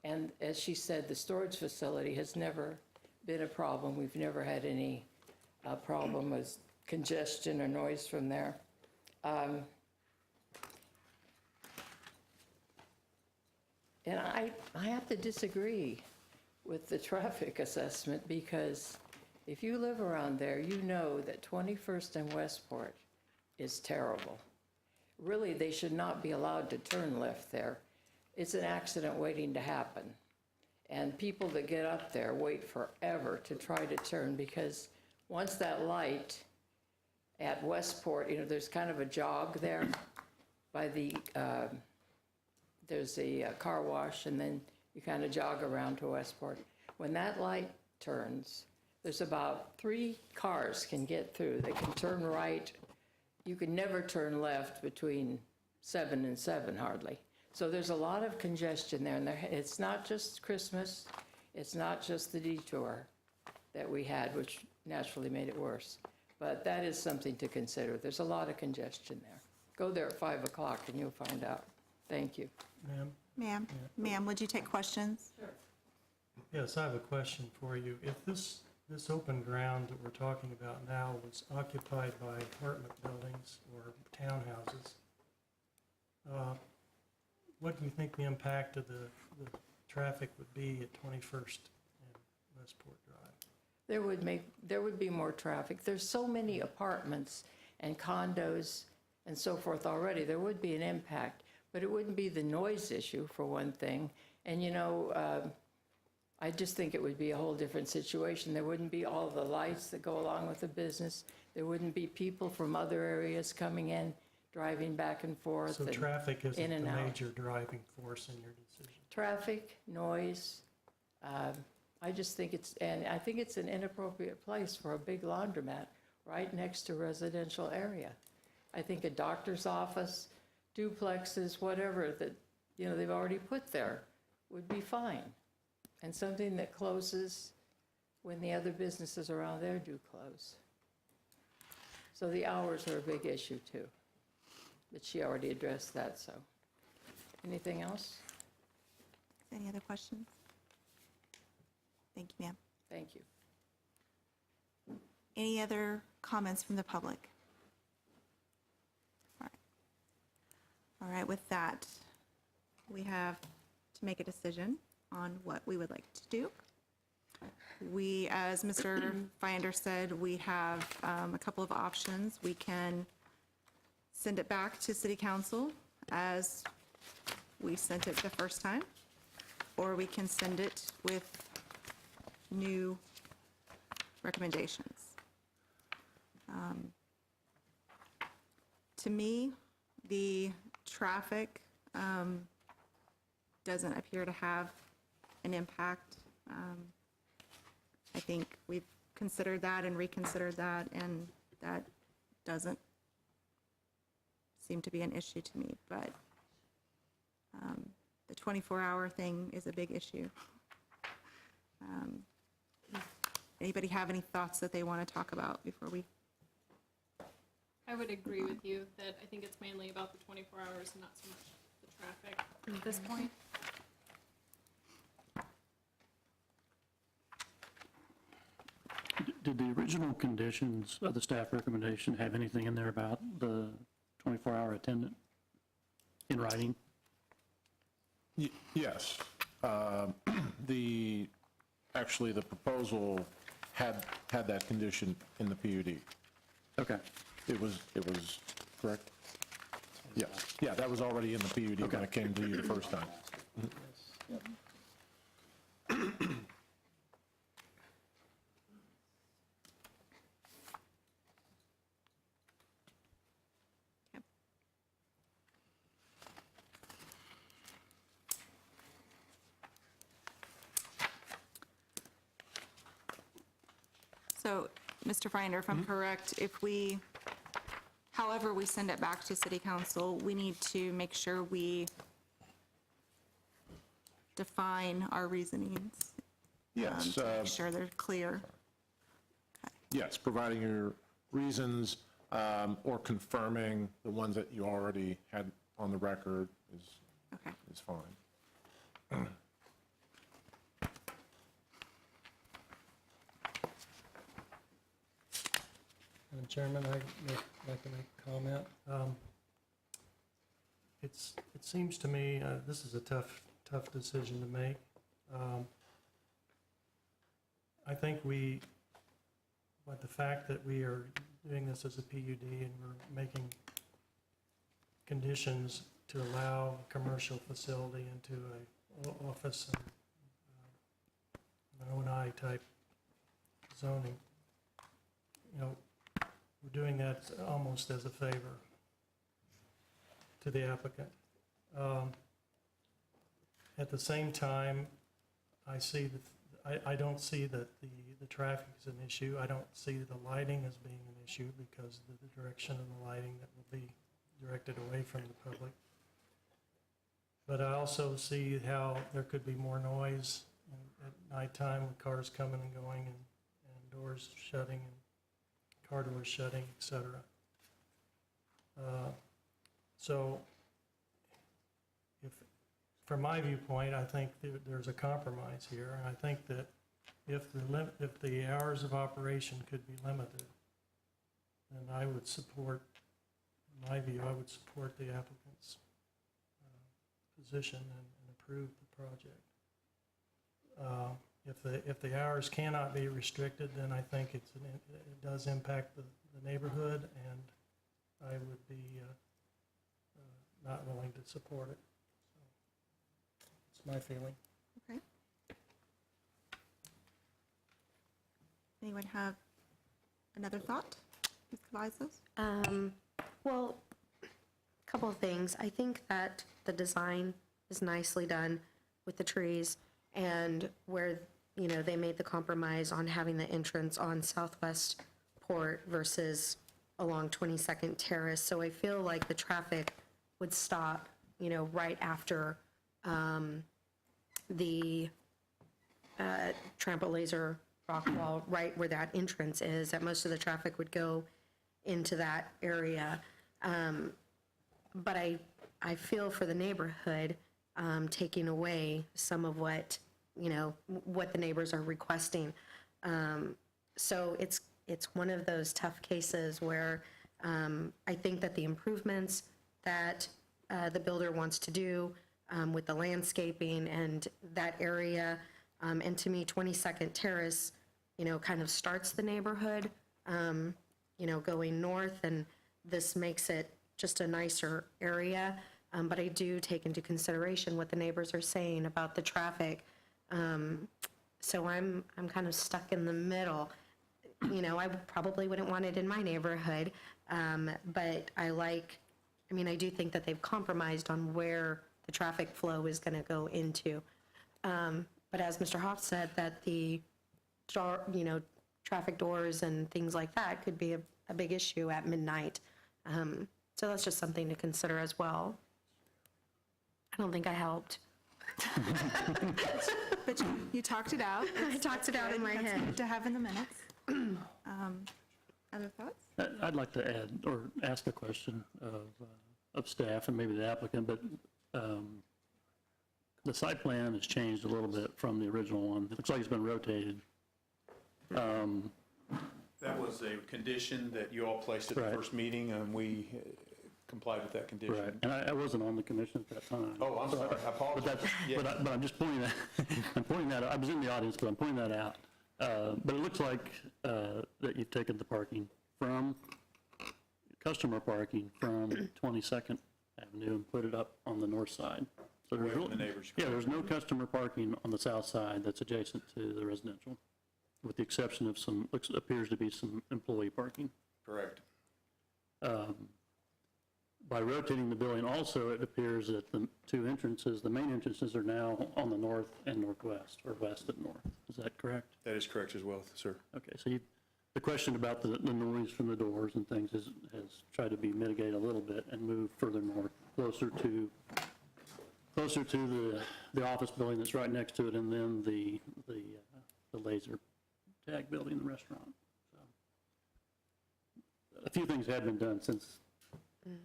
And as she said, the storage facility has never been a problem. We've never had any problem with congestion or noise from there. And I have to disagree with the traffic assessment, because if you live around there, you know that 21st and Westport is terrible. Really, they should not be allowed to turn left there. It's an accident waiting to happen. And people that get up there wait forever to try to turn, because once that light at Westport, there's kind of a jog there by the, there's a car wash, and then you kind of jog around to Westport. When that light turns, there's about 3 cars can get through. They can turn right. You can never turn left between 7 and 7 hardly. So there's a lot of congestion there, and it's not just Christmas, it's not just the detour that we had, which naturally made it worse. But that is something to consider. There's a lot of congestion there. Go there at 5 o'clock and you'll find out. Thank you. Ma'am? Ma'am, would you take questions? Yes, I have a question for you. If this this open ground that we're talking about now was occupied by apartment buildings or townhouses, what do you think the impact of the traffic would be at 21st and Westport Drive? There would be more traffic. There's so many apartments and condos and so forth already. There would be an impact, but it wouldn't be the noise issue, for one thing. And, I just think it would be a whole different situation. There wouldn't be all the lights that go along with the business. There wouldn't be people from other areas coming in, driving back and forth. So and traffic isn't in and the out. major driving force in your decision? Traffic, noise. I just think I think it's an inappropriate place for a big laundromat right next to a residential area. I think a doctor's office, duplexes, whatever that, they've already put there would be fine. And something that closes when the other businesses around there do close. So the hours are a big issue too. But she already addressed that, so. Anything else? Any other questions? Thank you, ma'am. Thank you. Any other comments from the public? All right. All right, with that, we have to make a decision on what we would like to do. We, as Mr. Finder said, we have a couple of options. We can send it back to City Council as we sent it the first time, or we can send it with new recommendations. To me, the traffic doesn't appear to have an impact. I think we've considered that and reconsidered that, and that doesn't seem to be an issue to me, but the 24-hour thing is a big issue. Anybody have any thoughts that they want to talk about before we? I would agree with you that I think it's mainly about the 24 hours and not so much the traffic at this point. Did the original conditions of the staff recommendation have anything in there about the 24-hour attendant in writing? Yes. Actually, the proposal had that condition in the PUD. Okay. It was correct? Yeah, yeah, that was already in the PUD when it came to you the first time. So, Mr. Finder, if I'm correct, however we send it back to City Council, we need to make sure we define our reasonings. Yes. To make sure they're clear. Yes, providing your reasons or confirming the ones that you already had on the record is fine. Chairman, I'd like to make a comment. It seems to me this is a tough decision to make. I think but the fact that we are doing this as a PUD and we're making conditions to allow a commercial facility into an office and an O&I type zoning, we're doing that almost as a favor to the applicant. At the same time, I don't see that the traffic is an issue. I don't see the lighting as being an issue because of the direction of the lighting that will be directed away from the public. But I also see how there could be more noise at nighttime with cars coming and going and doors shutting and car doors shutting, et cetera. So from my viewpoint, I think there's a compromise here, and I think that if the hours of operation could be limited, then I would support, in my view, I would support the applicant's position and approve the project. If the hours cannot be restricted, then I think it does impact the neighborhood, and I would be not willing to support it. So, it's my feeling. Okay. Anyone have another thought? Ms. Cavazos? Well, a couple of things. I think that the design is nicely done with the trees, and where, they made the compromise on having the entrance on Southwest Port versus along 22nd Terrace. So I feel like the traffic would stop, right after the Trample Laser rock wall, right where that entrance is, that most of the traffic would go into that area. But I feel for the neighborhood, taking away some of what, what the neighbors are requesting. So it's one of those tough cases where I think that the improvements that the builder wants to do with the landscaping and that area, and to me, 22nd Terrace, kind of starts the neighborhood, going north, and this makes it just a nicer area. But I do take into consideration what the neighbors are saying about the traffic. So I'm kind of stuck in the middle. I probably wouldn't want it in my neighborhood, but I do think that they've compromised on where the traffic flow is going to go into. But as Mr. Hoff said, that the traffic doors and things like that could be a big issue at midnight. So that's just something to consider as well. I don't think I helped. But you talked it out. I talked it out in my That's head. good to have in the minutes. Other thoughts? I'd like to add or ask a question of staff and maybe the applicant, but the site plan has changed a little bit from the original one. It looks like it's been rotated. That was a condition that you all placed at the Right. first meeting, and we complied with that condition. Right, and I wasn't on the commission at that time. Oh, I'm sorry, I But apologize. that's, Yeah. but I'm just pointing that, I'm pointing that out. I was in the audience, but I'm pointing that out. But it looks like that you've taken the parking from, customer parking from 22nd Avenue and put it up on the north side. So Away there's from really- the neighbors. Yeah, there's no customer parking on the south side that's adjacent to the residential, with the exception of appears to be some employee parking. Correct. By rotating the building also, it appears that the two entrances, the main entrances are now on the north and northwest, or west and north. Is that correct? That is correct as well, sir. Okay, so the question about the noise from the doors and things has tried to be mitigated a little bit and moved further north, closer to the office building that's right next to it, and then the laser tag building, the restaurant. So, a few things have been done since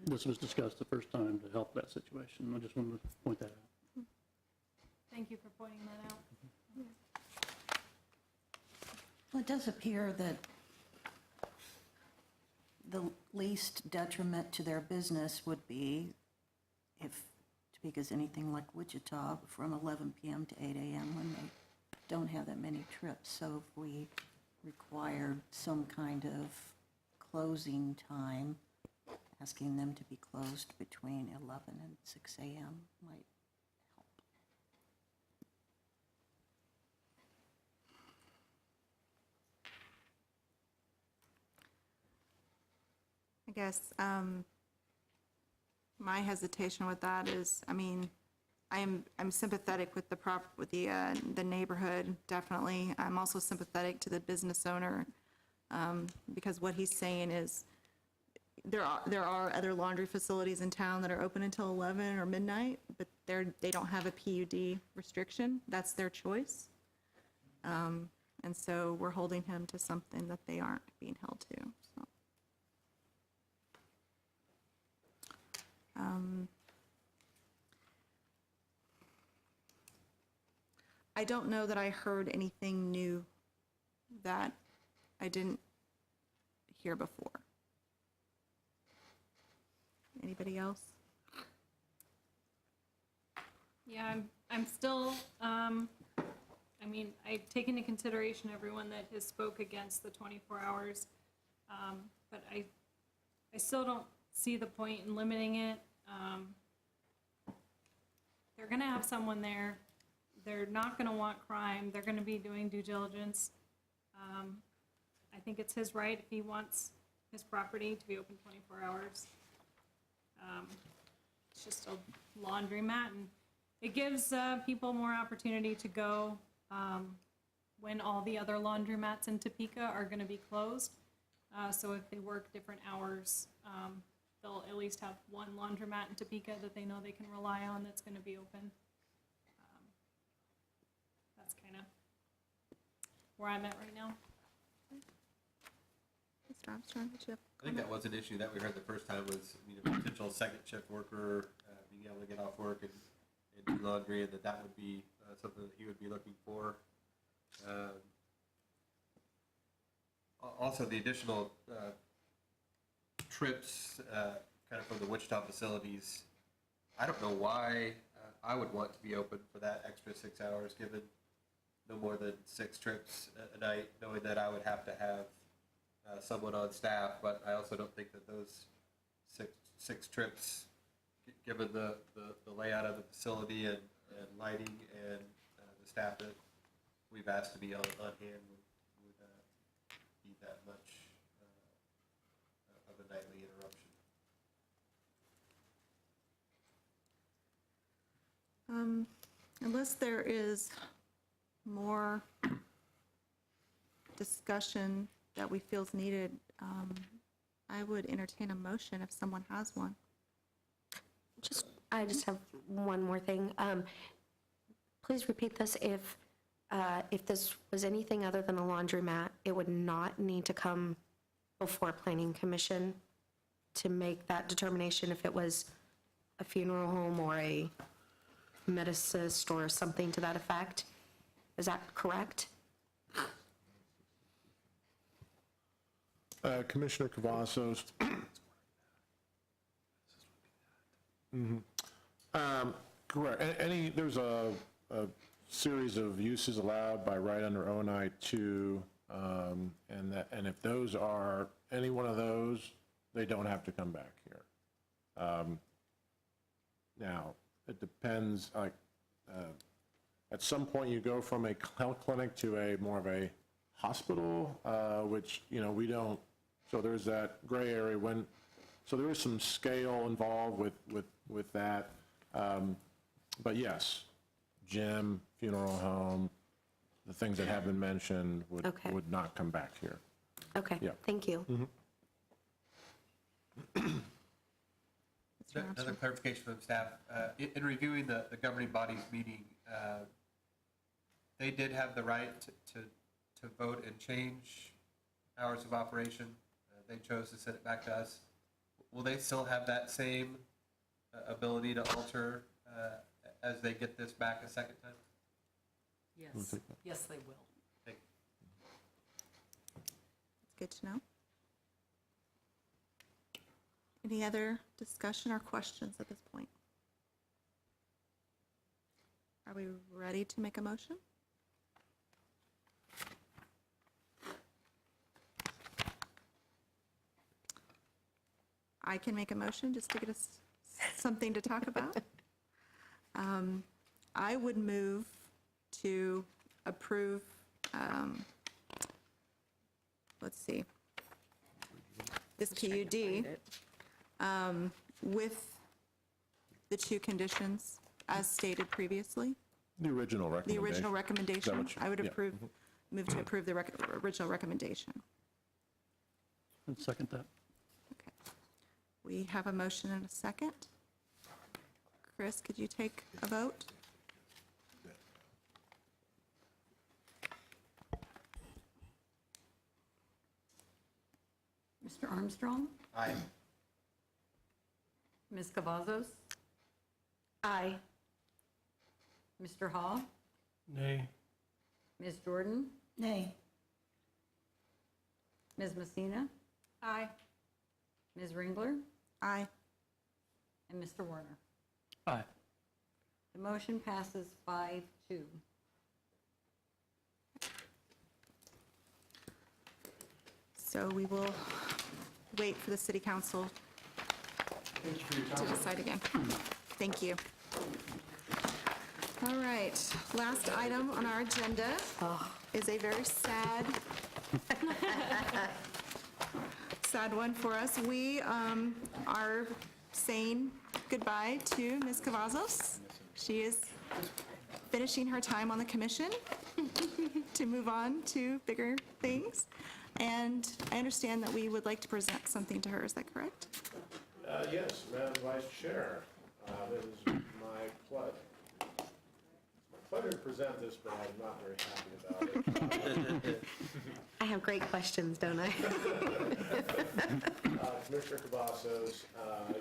this was discussed the first time to help that situation. I just wanted to point that out. Thank you for pointing that out. Well, it does appear that the least detriment to their business would be if Topeka's anything like Wichita, from 11 p.m. to 8 a.m. when they don't have that many trips. So if we required some kind of closing time, asking them to be closed between 11 and 6 a.m. might help. I guess my hesitation with that is, I'm sympathetic with the neighborhood, definitely. I'm also sympathetic to the business owner, because what he's saying is there are other laundry facilities in town that are open until 11 or midnight, but they don't have a PUD restriction. That's their choice. And so we're holding him to something that they aren't being held to, so. I don't know that I heard anything new that I didn't hear before. Anybody else? Yeah, I'm still, I mean, I take into consideration everyone that has spoke against the 24 hours, but I still don't see the point in limiting it. They're gonna have someone there. They're not gonna want crime. They're gonna be doing due diligence. I think it's his right if he wants his property to be open 24 hours. It's just a laundromat, and it gives people more opportunity to go when all the other laundromats in Topeka are going to be closed. So if they work different hours, they'll at least have one laundromat in Topeka that they know they can rely on that's going to be open. That's kind of where I'm at right now. Mr. Armstrong, did you have I think that was an issue that we heard the first time was, a potential second shift worker being able to get off work and do laundry, and that would be something that he would be looking for. Also, the additional trips kind of from the Wichita facilities, I don't know why I would want to be open for that extra 6 hours, given no more than 6 trips a night, knowing that I would have to have someone on staff, but I also don't think that those six trips, given the layout of the facility and lighting and the staff that we've asked to be on hand would be that much of a nightly interruption. Unless there is more discussion that we feel is needed, I would entertain a motion if someone has one. I just have one more thing. Please repeat this. If this was anything other than a laundromat, it would not need to come before Planning Commission to make that determination if it was a funeral home or a medicist or something to that effect. Is that correct? Commissioner Cavazos. Correct. There's a series of uses allowed by right under ONI 2, and if those are, any one of those, they don't have to come back here. Now, it depends, at some point you go from a health clinic to a more of a hospital, which, we don't, so there's that gray area so there is some scale involved with that. But yes, gym, funeral home, the things that have been mentioned would not come back here. Okay, Yeah. thank you. Another clarification from staff. In reviewing the governing body's meeting, they did have the right to vote and change hours of operation. They chose to send it back to us. Will they still have that same ability to alter as they get this back a second time? Yes, yes, they will. Thank you. It's good to know. Any other discussion or questions at this point? Are we ready to make a motion? I can make a motion just to get us something to talk about. I would move to approve, let's see, this PUD with the 2 conditions as stated previously. The original recommendation. The original recommendation. what you- I would yeah. move to approve the original recommendation. And second that. Okay. We have a motion and a second. Chris, could you take a vote? Mr. Armstrong? Aye. Ms. Cavazos? Aye. Mr. Hall? Nay. Ms. Jordan? Nay. Ms. Messina? Aye. Ms. Ringler? Aye. And Mr. Werner? Aye. The motion passes 5-2. So we will wait for the city council to decide again. Thank you. All right, last item on our agenda is a very sad, sad one for us. We are saying goodbye to Ms. Cavazos. She is finishing her time on the commission to move on to bigger things. And I understand that we would like to present something to her. Is that correct? Yes, Madam Vice Chair, it is my pleasure to present this, but I'm not very happy about it. I have great questions, don't I? Commissioner Cavazos,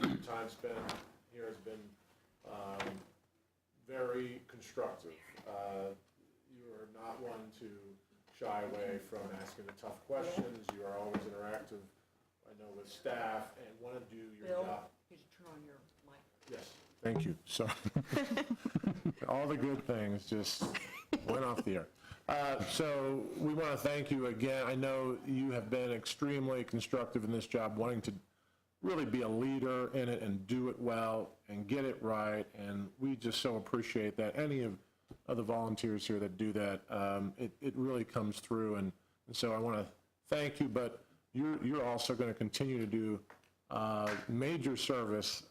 your time spent here has been very constructive. You are not one to shy away from asking the tough questions. You are always interactive, I know, with staff and want to do your job. You should turn on your mic. Yes. Thank you. So, all the good things just went off the air. So we want to thank you again. I know you have been extremely constructive in this job, wanting to really be a leader in it and do it well and get it right. And we just so appreciate that. Any of the volunteers here that do that, it really comes through. And so I want to thank you, but you're also going to continue to do major service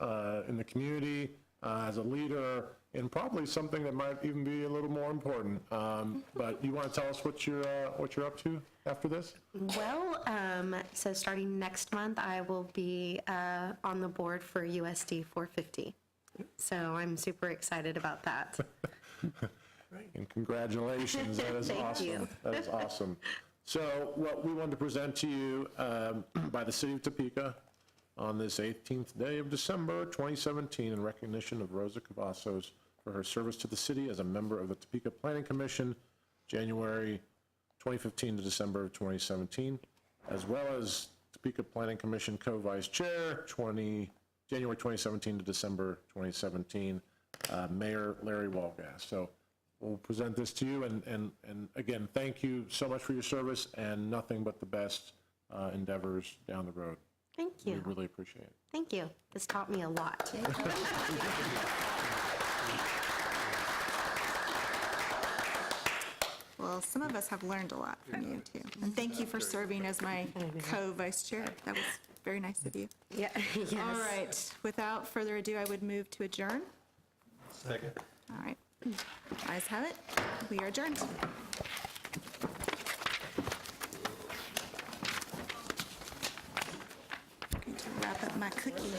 in the community as a leader, and probably something that might even be a little more important. But you want to tell us what you're up to after this? Well, so starting next month, I will be on the board for USD 450. So I'm super excited about that. And congratulations, that is Thank awesome. you. That is awesome. So what we wanted to present to you by the city of Topeka on this 18th day of December 2017 in recognition of Rosa Cavazos for her service to the city as a member of the Topeka Planning Commission, January 2015 to December of 2017, as well as Topeka Planning Commission co-vice chair, January 2017 to December 2017, Mayor Larry Walgass. So we'll present this to you, and again, thank you so much for your service, and nothing but the best endeavors down the road. Thank you. We really appreciate it. Thank you. This taught me a lot. Well, some of us have learned a lot from you, too. And thank you for serving as my co-vice chair. That was very nice of you. Yeah, yes. All right, without further ado, I would move to adjourn. Second. All right, ayes have it. We are adjourned. Going to wrap up my cookie.